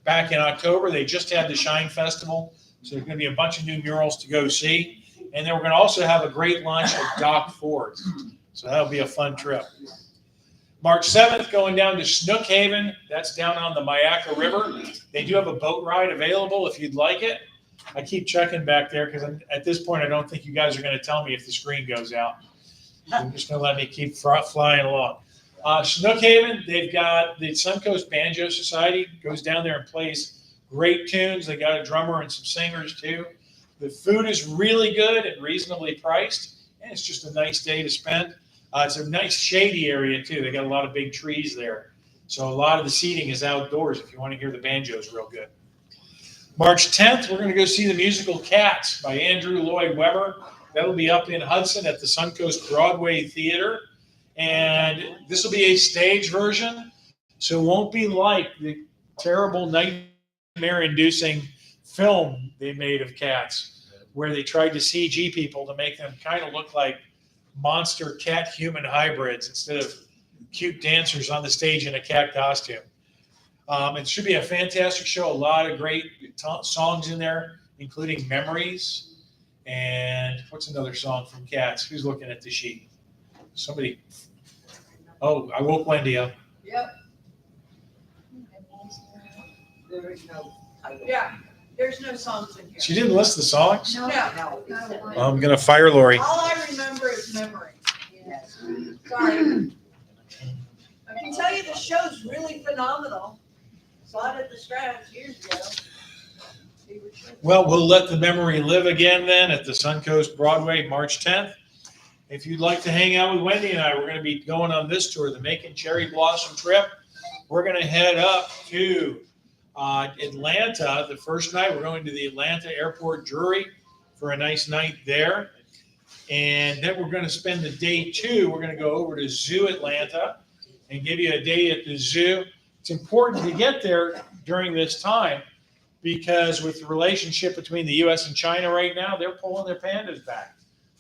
Back in October, they just had the Shine Festival, so there's going to be a bunch of new murals to go see. And then we're going to also have a great lunch at Dock Ford. So that'll be a fun trip. March 7th, going down to Snook Haven. That's down on the Myakka River. They do have a boat ride available if you'd like it. I keep checking back there because at this point, I don't think you guys are going to tell me if the screen goes out. You're just going to let me keep flying along. Snook Haven, they've got the Suncoast Banjo Society, goes down there and plays great tunes. They got a drummer and some singers too. The food is really good and reasonably priced, and it's just a nice day to spend. It's a nice shady area too. They got a lot of big trees there. So a lot of the seating is outdoors if you want to hear the banjos real good. March 10th, we're going to go see the musical Cats by Andrew Lloyd Webber. That'll be up in Hudson at the Suncoast Broadway Theater. And this will be a stage version, so it won't be like the terrible nightmare-inducing film they made of Cats, where they tried to CG people to make them kind of look like monster cat-human hybrids instead of cute dancers on the stage in a cat costume. It should be a fantastic show. A lot of great songs in there, including Memories. And what's another song from Cats? Who's looking at the sheet? Somebody. Oh, I woke Wendy up. Yep, There is no title. yeah, there's no songs in here. She didn't list the songs? No, I'm going to fire Lori. all I remember is Memory. Yes. Sorry. I can tell you the show's really phenomenal. Saw it at the Stratz years ago. Well, we'll let the memory live again then at the Suncoast Broadway, March 10th. If you'd like to hang out with Wendy and I, we're going to be going on this tour, the Macon Cherry Blossom trip. We're going to head up to Atlanta. The first night, we're going to the Atlanta Airport Drury for a nice night there. And then we're going to spend the day 2. We're going to go over to Zoo Atlanta and give you a day at the zoo. It's important to get there during this time because with the relationship between the U.S. and China right now, they're pulling their pandas back.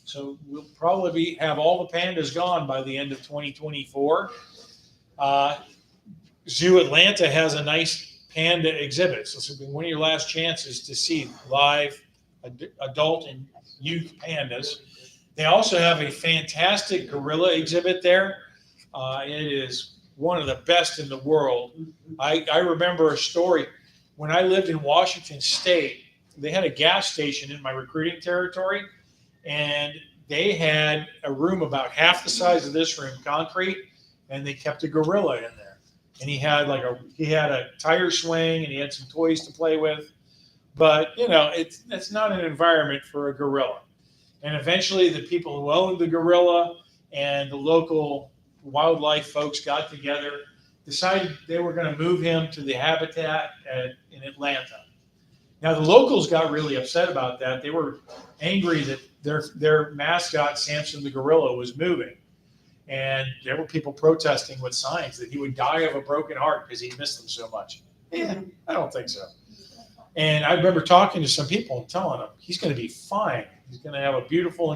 So we'll probably have all the pandas gone by the end of 2024. Zoo Atlanta has a nice panda exhibit. So this will be one of your last chances to see live adult and youth pandas. They also have a fantastic gorilla exhibit there. It is one of the best in the world. I remember a story. When I lived in Washington State, they had a gas station in my recruiting territory, and they had a room about half the size of this room, concrete, and they kept a gorilla in there. And he had a tire swing, and he had some toys to play with. But it's not an environment for a gorilla. And eventually, the people who owned the gorilla and the local wildlife folks got together, decided they were going to move him to the habitat in Atlanta. Now, the locals got really upset about that. They were angry that their mascot, Samson the gorilla, was moving. And there were people protesting with signs that he would die of a broken heart because he missed them so much. Yeah, I don't think so. And I remember talking to some people and telling them he's going to be fine. He's going to have a beautiful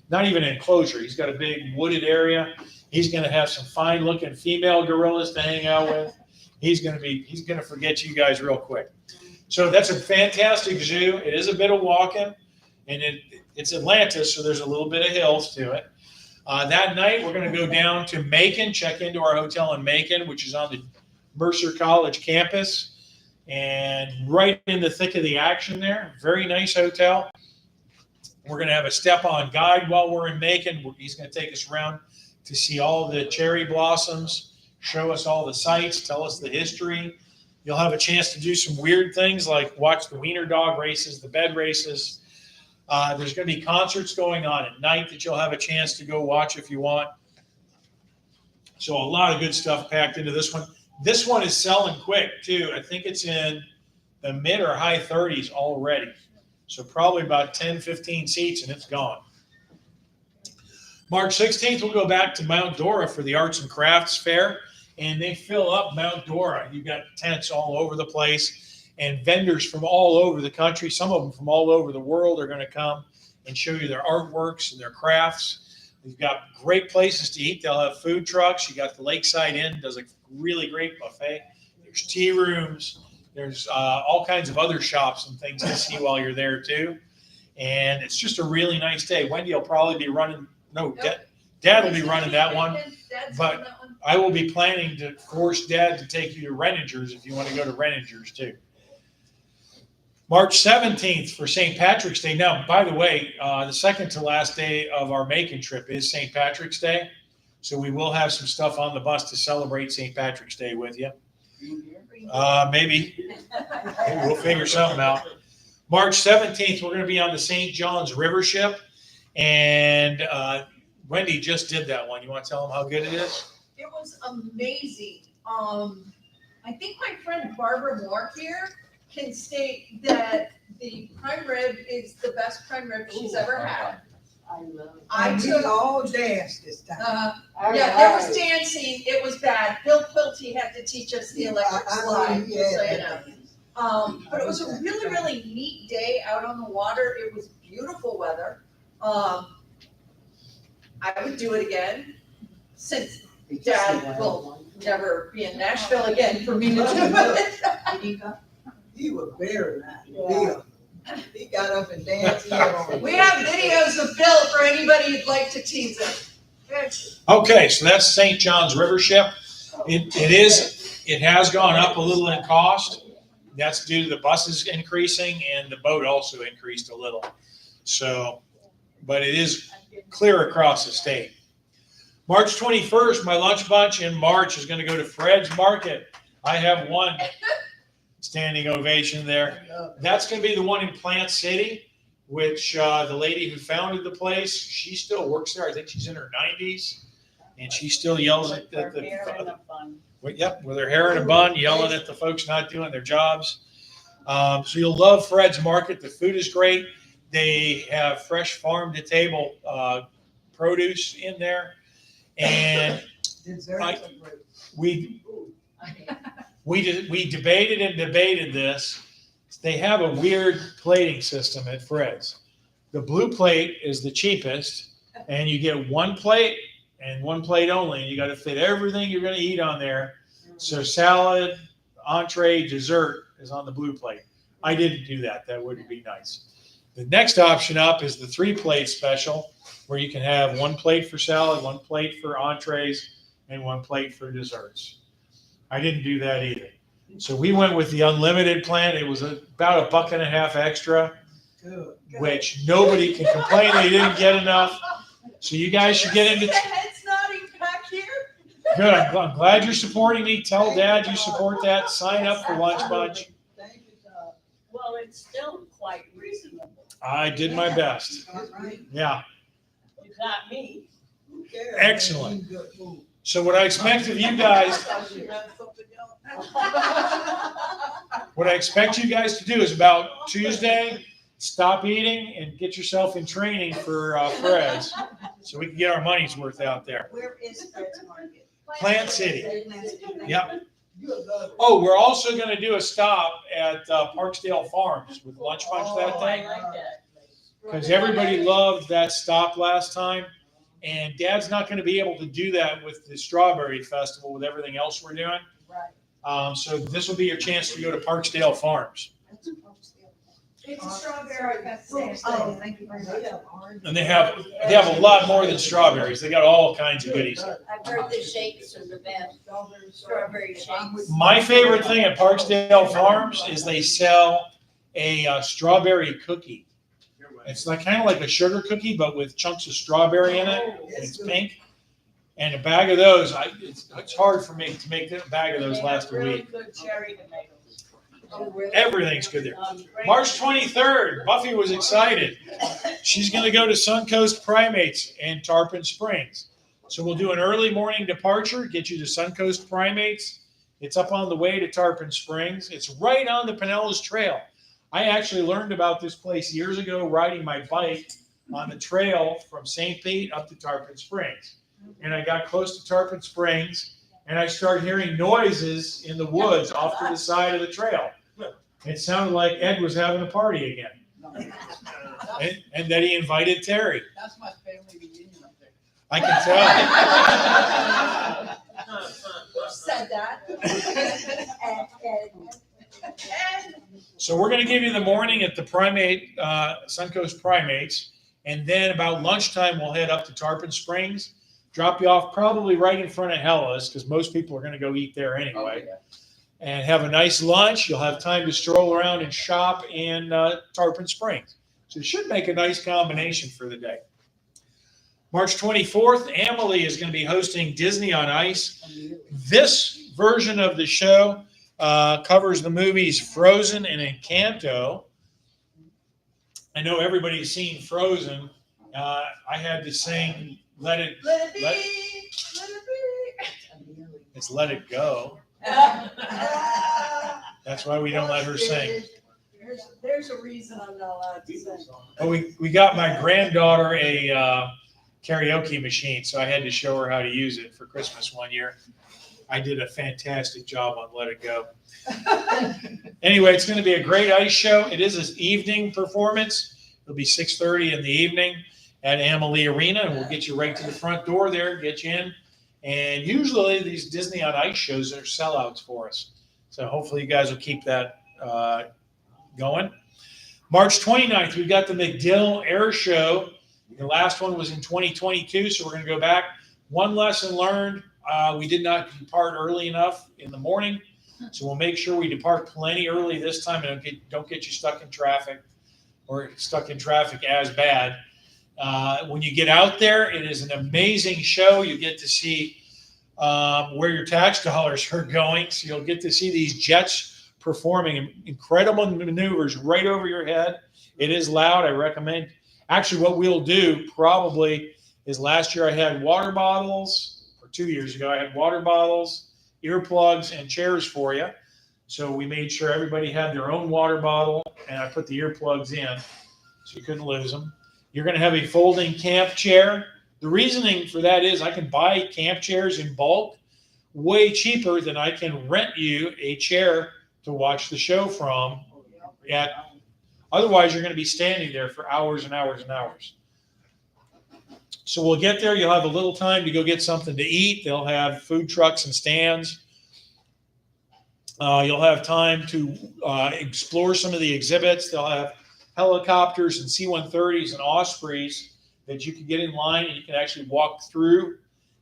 not even an enclosure. He's got a big wooded area. He's going to have some fine looking female gorillas to hang out with. He's going to forget you guys real quick. So that's a fantastic zoo. It is a bit of walking, and it's Atlanta, so there's a little bit of hills to it. That night, we're going to go down to Macon, check into our hotel in Macon, which is on the Mercer College campus, and right in the thick of the action there. Very nice hotel. We're going to have a step-on guide while we're in Macon. He's going to take us around to see all the cherry blossoms, show us all the sights, tell us the history. You'll have a chance to do some weird things like watch the wiener dog races, the bed races. There's going to be concerts going on at night that you'll have a chance to go watch if you want. So a lot of good stuff packed into this one. This one is selling quick too. I think it's in the mid or high 30s already. So probably about 10, 15 seats and it's gone. March 16th, we'll go back to Mount Dora for the Arts and Crafts Fair, and they fill up Mount Dora. You've got tents all over the place and vendors from all over the country. Some of them from all over the world are going to come and show you their artworks and their crafts. We've got great places to eat. They'll have food trucks. You got the Lakeside Inn, does a really great buffet. There's tea rooms. There's all kinds of other shops and things to see while you're there too. And it's just a really nice day. Wendy will probably be running. No, Dad will be running that one, but I will be planning to force Dad to take you to Renninger's if you want to go to Renninger's too. March 17th for St. Patrick's Day. Now, by the way, the second to last day of our Macon trip is St. Patrick's Day. So we will have some stuff on the bus to celebrate St. Patrick's Day with you. Maybe we'll figure something out. March 17th, we're going to be on the St. John's River ship. And Wendy just did that one. You want to tell them how good it is? It was amazing. I think my friend Barbara Moore here can state that the prime rib is the best prime rib she's ever had. I love it. I And we took, all danced this time. yeah, there was dancing. It was bad. Bill Quilty had to teach us the electric slide, just so you know. But it was a really, really neat day out on the water. It was beautiful weather. I would do it again, since Dad will never be in Nashville again for me to do it. He was very nice. Yeah. He got up and danced. He We have videos of Bill for anybody who'd like to tease him. Okay, so that's St. John's River ship. It has gone up a little in cost. That's due to the buses increasing and the boat also increased a little. So, but it is clear across the state. March 21st, my lunch bunch in March is going to go to Fred's Market. I have one standing ovation there. That's going to be the one in Plant City, which the lady who founded the place, she still works there. I think she's in her 90s, and she still yells at with her hair in a bun, yelling at the folks not doing their jobs. So you'll love Fred's Market. The food is great. They have fresh farm to table produce in there, and we debated this, they have a weird plating system at Fred's. The blue plate is the cheapest, and you get one plate and one plate only, and you got to fit everything you're going to eat on there. So salad, entree, dessert is on the blue plate. I didn't do that. That wouldn't be nice. The next option up is the 3-plate special, where you can have one plate for salad, one plate for entrees, and one plate for desserts. I didn't do that either. So we went with the unlimited plan. It was about $1.50 extra, which nobody can complain they didn't get enough. So you guys should get into. The head's nodding back here. Good. I'm glad you're supporting me. Tell Dad you support that. Sign up for Lunch Bunch. Thank you, Todd. Well, it's still quite reasonable. I did my best. Yeah. It's not me. Who cares? Excellent. Eat good food. So what I expect of you guys, Thought you had something else. what I expect you guys to do is about Tuesday, stop eating and get yourself in training for Fred's, so we can get our money's worth out there. Where is Fred's Market? Plant City. Yep. You a good Oh, we're also going to do a stop at Parksdale Farms with Lunch Bunch that Oh, I day, like that place. because everybody loved that stop last time. And Dad's not going to be able to do that with the Strawberry Festival with everything else we're doing. Right. So this will be your chance to go to Parksdale Farms. It's a strawberry festival. Oh, thank you very much. And they have a lot more than strawberries. They got all kinds of goodies. I've heard the shakes are the best, strawberry shakes. My favorite thing at Parksdale Farms is they sell a strawberry cookie. It's like kind of like a sugar cookie, but with chunks of strawberry in it. And it's pink. And a bag of those, it's hard for me to make a bag of those They last have a really week. good cherry tomatoes. Everything's good there. Great. March 23rd, Buffy was excited. She's going to go to Suncoast Primates in Tarpon Springs. So we'll do an early morning departure, get you to Suncoast Primates. It's up on the way to Tarpon Springs. It's right on the Pinellas Trail. I actually learned about this place years ago riding my bike on the trail from St. Pete up to Tarpon Springs. And I got close to Tarpon Springs, and I started hearing noises in the woods off to the side of the trail. It sounded like Ed was having a party again, and that he invited Terry. That's my family reunion up there. I can tell. Who said that? So we're going to give you the morning at the Suncoast Primates, and then about lunchtime we'll head up to Tarpon Springs, drop you off probably right in front of Hella's, because most people are going to go eat there anyway, and have a nice lunch. You'll have time to stroll around and shop in Tarpon Springs. So it should make a nice combination for the day. March 24th, Emily is going to be hosting Disney on Ice. This version of the show covers the movies Frozen and Encanto. I know everybody's seen Frozen. I had to sing Let It Be. Let- It's Let It Go. That's why we don't let her sing. There's a reason I'm not allowed to sing. But we got my granddaughter a karaoke machine, so I had to show her how to use it for Christmas one year. I did a fantastic job on Let It Go. Anyway, it's going to be a great ice show. It is an evening performance. It'll be 6:30 in the evening at Amalie Arena, and we'll get you right to the front door there, get you in. And usually these Disney on Ice shows are sellouts for us. So hopefully you guys will keep that going. March 29th, we've got the MacDill Air Show. The last one was in 2022, so we're going to go back. One lesson learned, we did not depart early enough in the morning, so we'll make sure we depart plenty early this time and don't get you stuck in traffic or stuck in traffic as bad. When you get out there, it is an amazing show. You get to see where your tax dollars are going. So you'll get to see these jets performing incredible maneuvers right over your head. It is loud. I recommend. Actually, what we'll do probably is last year I had water bottles, or 2 years ago, I had water bottles, earplugs, and chairs for you. So we made sure everybody had their own water bottle, and I put the earplugs in so you couldn't lose them. You're going to have a folding camp chair. The reasoning for that is I can buy camp chairs in bulk way cheaper than I can rent you a chair to watch the show from Otherwise, you're going to be standing there for hours and hours and hours. So we'll get there. You'll have a little time to go get something to eat. They'll have food trucks and stands. You'll have time to explore some of the exhibits. They'll have helicopters and C-130s and Ospreys that you can get in line and you can actually walk through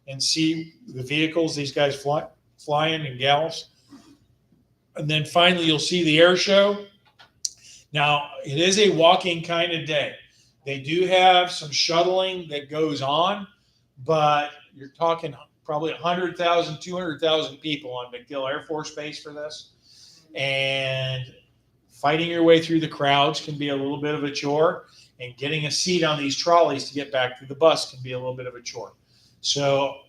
and see the vehicles these guys fly in and gals. And then finally, you'll see the air show. Now, it is a walking kind of day. They do have some shuttling that goes on, but you're talking probably 100,000, 200,000 people on MacDill Air Force Base for this. And fighting your way through the crowds can be a little bit of a chore. And getting a seat on these trolleys to get back to the bus can be a little bit of a chore. So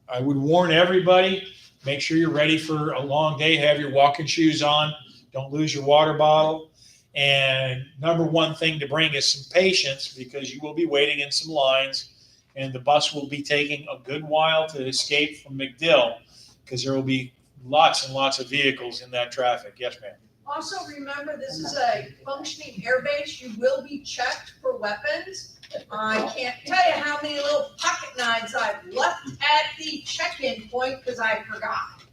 I would warn everybody, make sure you're ready for a long day. Have your walking shoes on. Don't lose your water bottle. And number one thing to bring is some patience, because you will be waiting in some lines and the bus will be taking a good while to escape from MacDill, because there will be lots and lots of vehicles in that traffic. Yes, ma'am. Also, remember, this is a functioning air base. You will be checked for weapons. I can't tell you how many little pocket knives I've left at the check-in point because I forgot.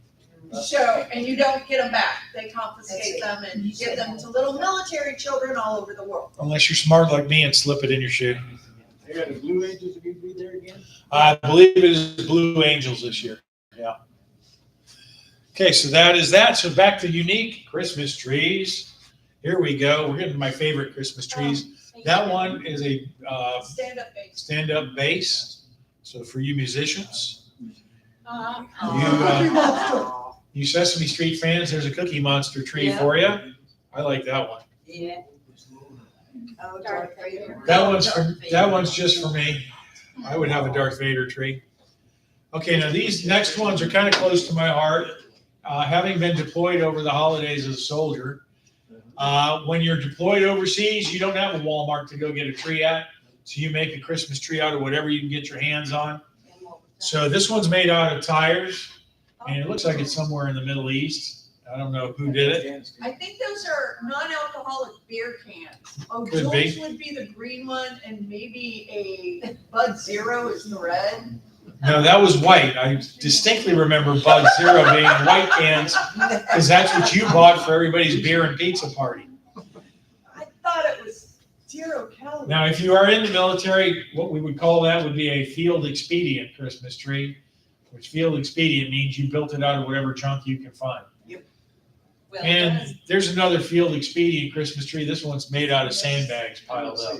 So, and you don't get them back. They confiscate them and give them to little military children all over the world. Unless you're smart like me and slip it in your shoe. They got the Blue Angels to be there again? I believe it is Blue Angels this year. Yeah. Okay, so that is that. So back to unique Christmas trees. Here we go. We're getting to my favorite Christmas trees. That one is a Stand-up base. stand-up bass. So for you musicians, you Sesame Street fans, there's a Cookie Monster tree for you. I like that one. Yeah. Oh, Darth Vader. That one's just for me. I would have a Darth Vader tree. Okay, now these next ones are kind of close to my heart. Having been deployed over the holidays as a soldier, when you're deployed overseas, you don't have a Walmart to go get a tree at. So you make a Christmas tree out of whatever you can get your hands on. So this one's made out of tires, and it looks like it's somewhere in the Middle East. I don't know who did it. I think those are non-alcoholic beer cans. Oh, Could Jules be. would be the green one, and maybe a Bud Zero is the red. No, that was white. I distinctly remember Bud Zero being white cans, because that's what you bought for everybody's beer and pizza party. I thought it was 0 calories. Now, if you are in the military, what we would call that would be a field expedient Christmas tree, which field expedient means you built it out of whatever junk you can find. And there's another field expedient Christmas tree. This one's made out of sandbags piled up.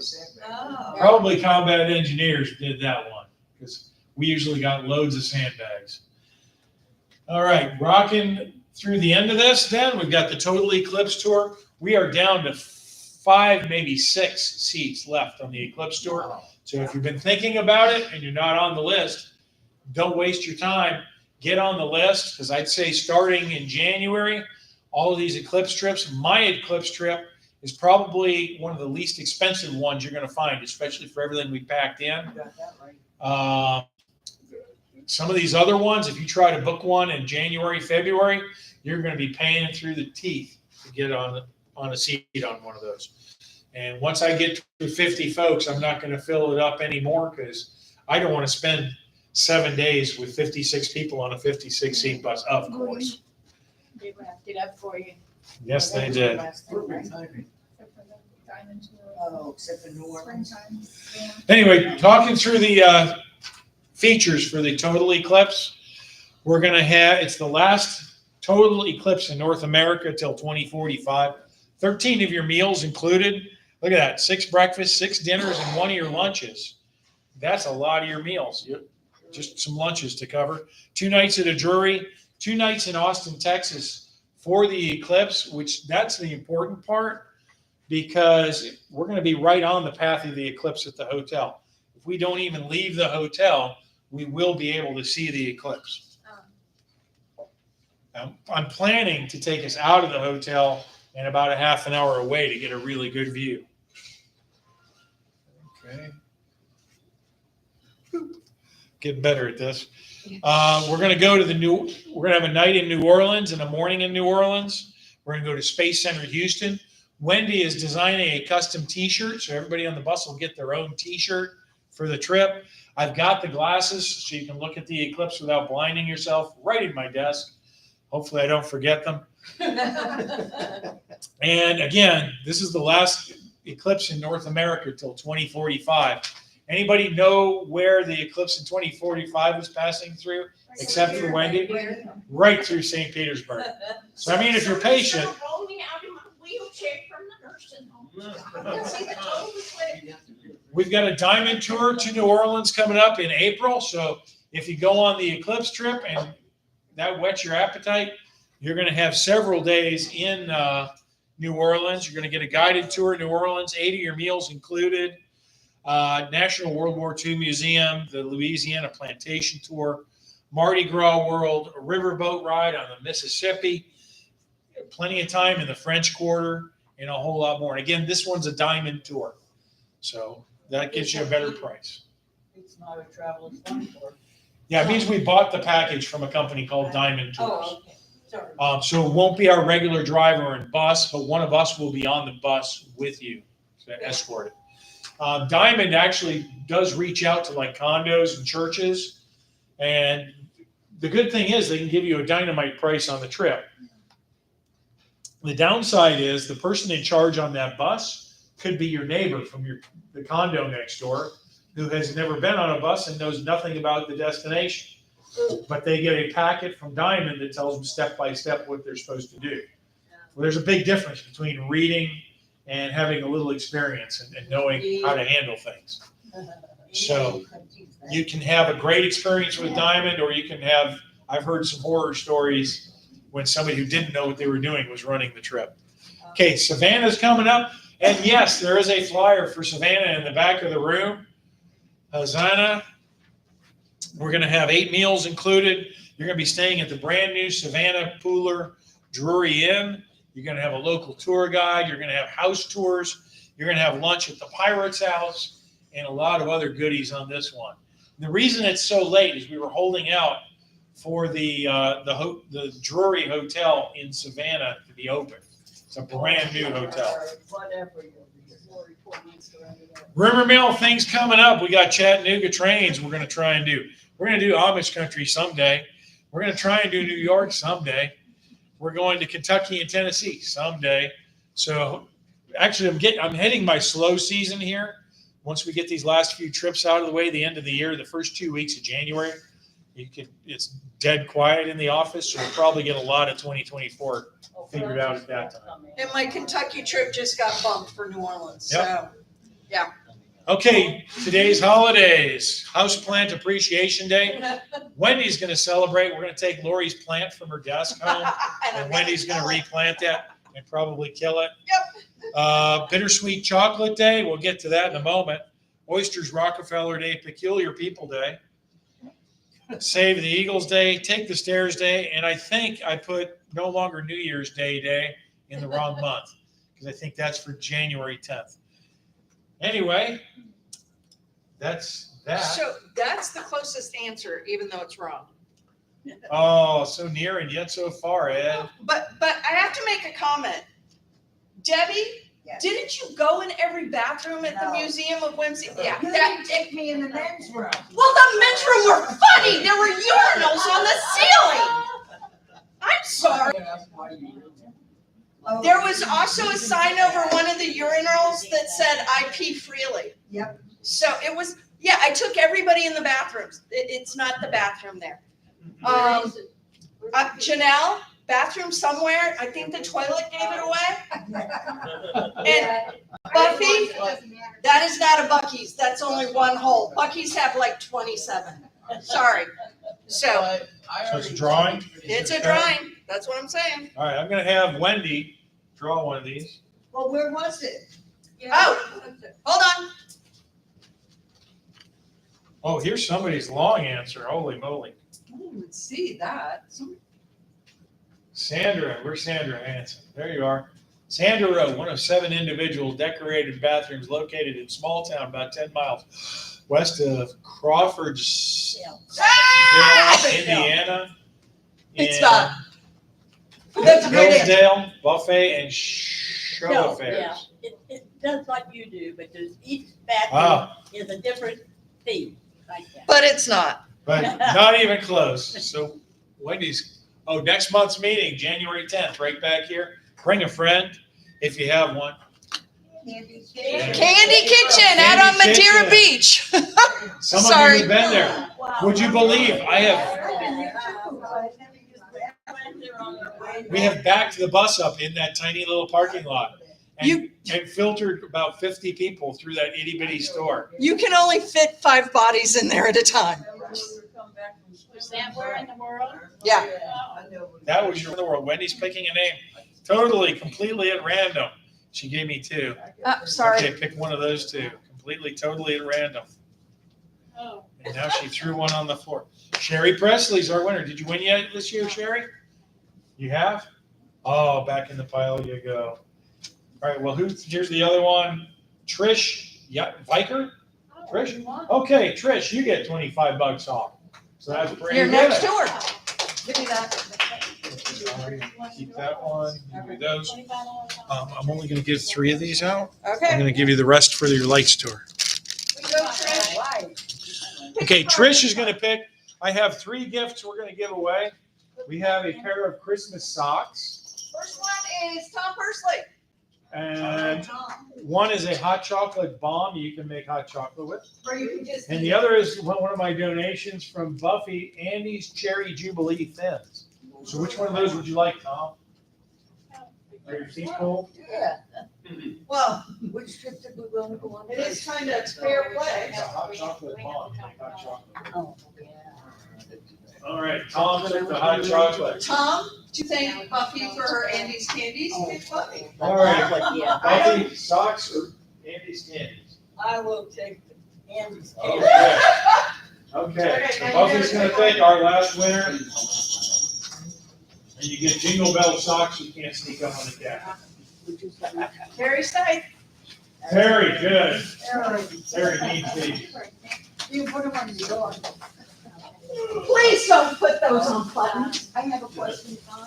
Oh. Probably combat engineers did that one, because we usually got loads of sandbags. All right, rocking through the end of this then, we've got the Total Eclipse Tour. We are down to 5, maybe 6 seats left on the Eclipse Tour. So if you've been thinking about it and you're not on the list, don't waste your time. Get on the list, because I'd say starting in January, all of these Eclipse trips, my Eclipse trip is probably one of the least expensive ones you're going to find, especially for everything we packed in. Got that right. Some of these other ones, if you try to book one in January, February, you're going to be paying through the teeth to get on a seat on one of those. And once I get to 50 folks, I'm not going to fill it up anymore, because I don't want to spend 7 days with 56 people on a 56-seat bus, of course. They wrapped it up for you. Yes, they did. Perfect timing. Except for the diamonds were Oh, except for New Orleans. springtime. Yeah. Anyway, talking through the features for the Total Eclipse, we're going to have, it's the last total eclipse in North America till 2045. 13 of your meals included. Look at that, 6 breakfasts, 6 dinners, and 1 of your lunches. That's a lot of your meals. Just some lunches to cover. 2 nights at a Drury, 2 nights in Austin, Texas for the eclipse, which that's the important part, because we're going to be right on the path of the eclipse at the hotel. If we don't even leave the hotel, we will be able to see the eclipse. I'm planning to take us out of the hotel and about a half an hour away to get a really good view. Okay. Getting better at this. We're going to go to we're going to have a night in New Orleans and a morning in New Orleans. We're going to go to Space Center Houston. Wendy is designing a custom t-shirt, so everybody on the bus will get their own t-shirt for the trip. I've got the glasses so you can look at the eclipse without blinding yourself right in my desk. Hopefully I don't forget them. And again, this is the last eclipse in North America till 2045. Anybody know where the eclipse in 2045 is passing through, except for Wendy? Right through St. Petersburg. So I mean, if you're patient, Roll me out of my wheelchair from the nursing home. I can see the total split. we've got a diamond tour to New Orleans coming up in April. So if you go on the eclipse trip and that whets your appetite, you're going to have several days in New Orleans. You're going to get a guided tour in New Orleans, 8 of your meals included. National World War II Museum, the Louisiana Plantation Tour, Mardi Gras World, a riverboat ride on the Mississippi, plenty of time in the French Quarter, and a whole lot more. And again, this one's a diamond tour. So that gives you a better price. It's not a traveler's fund tour. Yeah, it means we bought the package from a company called Diamond Tours. Oh, okay, sorry. So it won't be our regular driver and bus, but one of us will be on the bus with you to escort it. Diamond actually does reach out to like condos and churches. And the good thing is they can give you a dynamite price on the trip. The downside is the person in charge on that bus could be your neighbor from the condo next door who has never been on a bus and knows nothing about the destination. But they get a packet from Diamond that tells them step by step what they're supposed to do. Well, there's a big difference between reading and having a little experience and knowing how to handle things. So you can have a great experience with Diamond, or you can have, I've heard some horror stories when somebody who didn't know what they were doing was running the trip. Okay, Savannah's coming up. And yes, there is a flyer for Savannah in the back of the room. Hosanna. We're going to have 8 meals included. You're going to be staying at the brand new Savannah Pooler Drury Inn. You're going to have a local tour guide. You're going to have house tours. You're going to have lunch at the Pirate's House and a lot of other goodies on this one. The reason it's so late is we were holding out for the Drury Hotel in Savannah to be open. It's a brand new hotel. Whatever, you'll report needs to run it up. Rumor mill things coming up. We got Chattanooga trains we're going to try and do. We're going to do Amish country someday. We're going to try and do New York someday. We're going to Kentucky and Tennessee someday. So actually I'm heading my slow season here. Once we get these last few trips out of the way, the end of the year, the first 2 weeks of January, it's dead quiet in the office. So we'll probably get a lot of 2024 figured out at that time. And my Kentucky trip just got bumped for New Orleans, Yep. so. Okay, today's holidays. Houseplant Appreciation Day. Wendy's going to celebrate. We're going to take Lori's plant from her desk home, and Wendy's going to replant that and probably kill it. Yep. Bittersweet Chocolate Day. We'll get to that in a moment. Oysters Rockefeller Day. Peculiar People Day. Save the Eagles Day. Take the Stairs Day. And I think I put no longer New Year's Day in the wrong month because I think that's for January 10th. Anyway, that's that. So that's the closest answer, even though it's wrong. Oh, so near and yet so far, Ed. But I have to make a comment. Debbie, Yes. didn't you go in every bathroom at the No. Museum of Whimsy? Yeah. You didn't take me in the men's room. Well, the men's room were funny. There were urinals on the ceiling. I'm sorry. There was also a sign over one of the urinals that said, "I pee freely." Yep. So it was, yeah, I took everybody in the bathrooms. It's not the bathroom there. Janelle, bathroom somewhere. I think the toilet gave it away. And Buffy, that is not a Buc-ee's. That's only one hole. Buc-ee's have like 27. Sorry. So So it's a drawing? it's a drawing. That's what I'm saying. All right, I'm going to have Wendy draw one of these. Well, where was it? Oh, hold on. Oh, here's somebody's long answer. Holy moly. I didn't even see that. Sandra, where's Sandra Hanson? There you are. Sandra Rowe, one of 7 individual decorated bathrooms located in small town about 10 miles west of Crawfordsville, Indiana. It's in not. That's pretty. Hillsdale, Buffet, and Sherman. show No, affairs. yeah, it does like you do, but there's each Wow. bathroom is a different theme, like that. But it's not. But not even close. So Wendy's, next month's meeting, January 10th, right back here. Bring a friend if you have one. Candy Kitchen out on Candy Madeira Kitchen. Beach. Some of Sorry. you have been there. Wow. Would you believe we have backed the bus up in that tiny little parking lot and filtered about 50 people through that itty bitty store. You can only fit 5 bodies in there at a time. Was that where in the world? Yeah. That was your world. Wendy's picking a name totally, completely at random. She gave me 2. Sorry. Okay, pick one of those 2. Completely, totally at random. Oh. And now she threw one on the floor. Sherry Presley's our winner. Did you win yet this year, Sherry? You have? Oh, back in the pile you go. All right, well, here's the other one. Trish Viker? Trish? Okay, Trish, you get $25 off. So that's pretty You're good. next to her. Give me that. Sorry, keep that one. Give me those. I'm only going to give 3 of these out. I'm Okay. going to give you the rest for your lights tour. We go, Trish. Okay, Trish is going to pick. I have 3 gifts we're going to give away. We have a pair of Christmas socks, First one is Tom Persley. and one is a hot chocolate bomb you can make hot chocolate with. Or you can just. And the other is one of my donations from Buffy, Andy's Cherry Jubilee Thins. So which one of those would you like, Tom? Are your feet cold? Yeah. Well, Which trip did we want to go on? it is kind of fair play. It's a hot chocolate bomb, like hot chocolate. Oh, yeah. All right, Tom took the hot chocolate. Tom, do you thank Buffy for her Andy's candies? Pick Buffy. All right, Yeah. Buffy, socks or Andy's candies? I will take Andy's cake. Okay. Okay, so Buffy's gonna pick our last winner. And you get Jingle Bell socks, you can't sneak up on the cat. Very safe. Very good. Very neat, please. You put them on the door. Please don't put those on buttons. I have a question, Tom.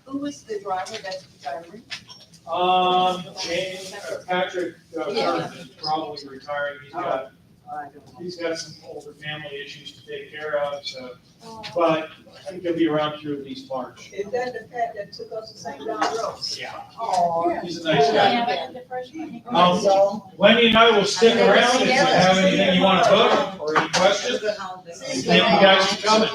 Who was the driver that's retiring? James, Patrick, is probably retiring. He's got some older family issues to take care of, so, but I think he'll be around through at least March. Is that the Pat that took us to St. John Road? Yeah. Oh. He's a nice guy. Yeah, the first one. Wendy and I will stick around if you have anything you want to book or any questions. Thank you guys for coming.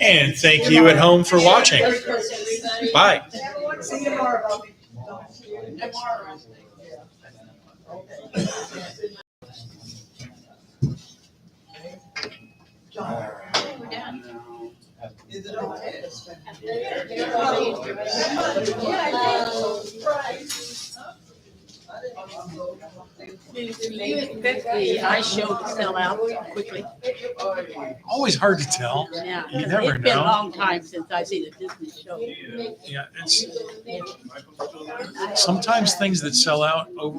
And thank you at home for watching. Bye. See you tomorrow, Bobby. We're done. Is it okay? Do you expect the ice show to sell out quickly? Always hard to tell. Yeah. You 'cause never It's been a know. long time since I've seen a Disney show. Yeah, sometimes things that sell out over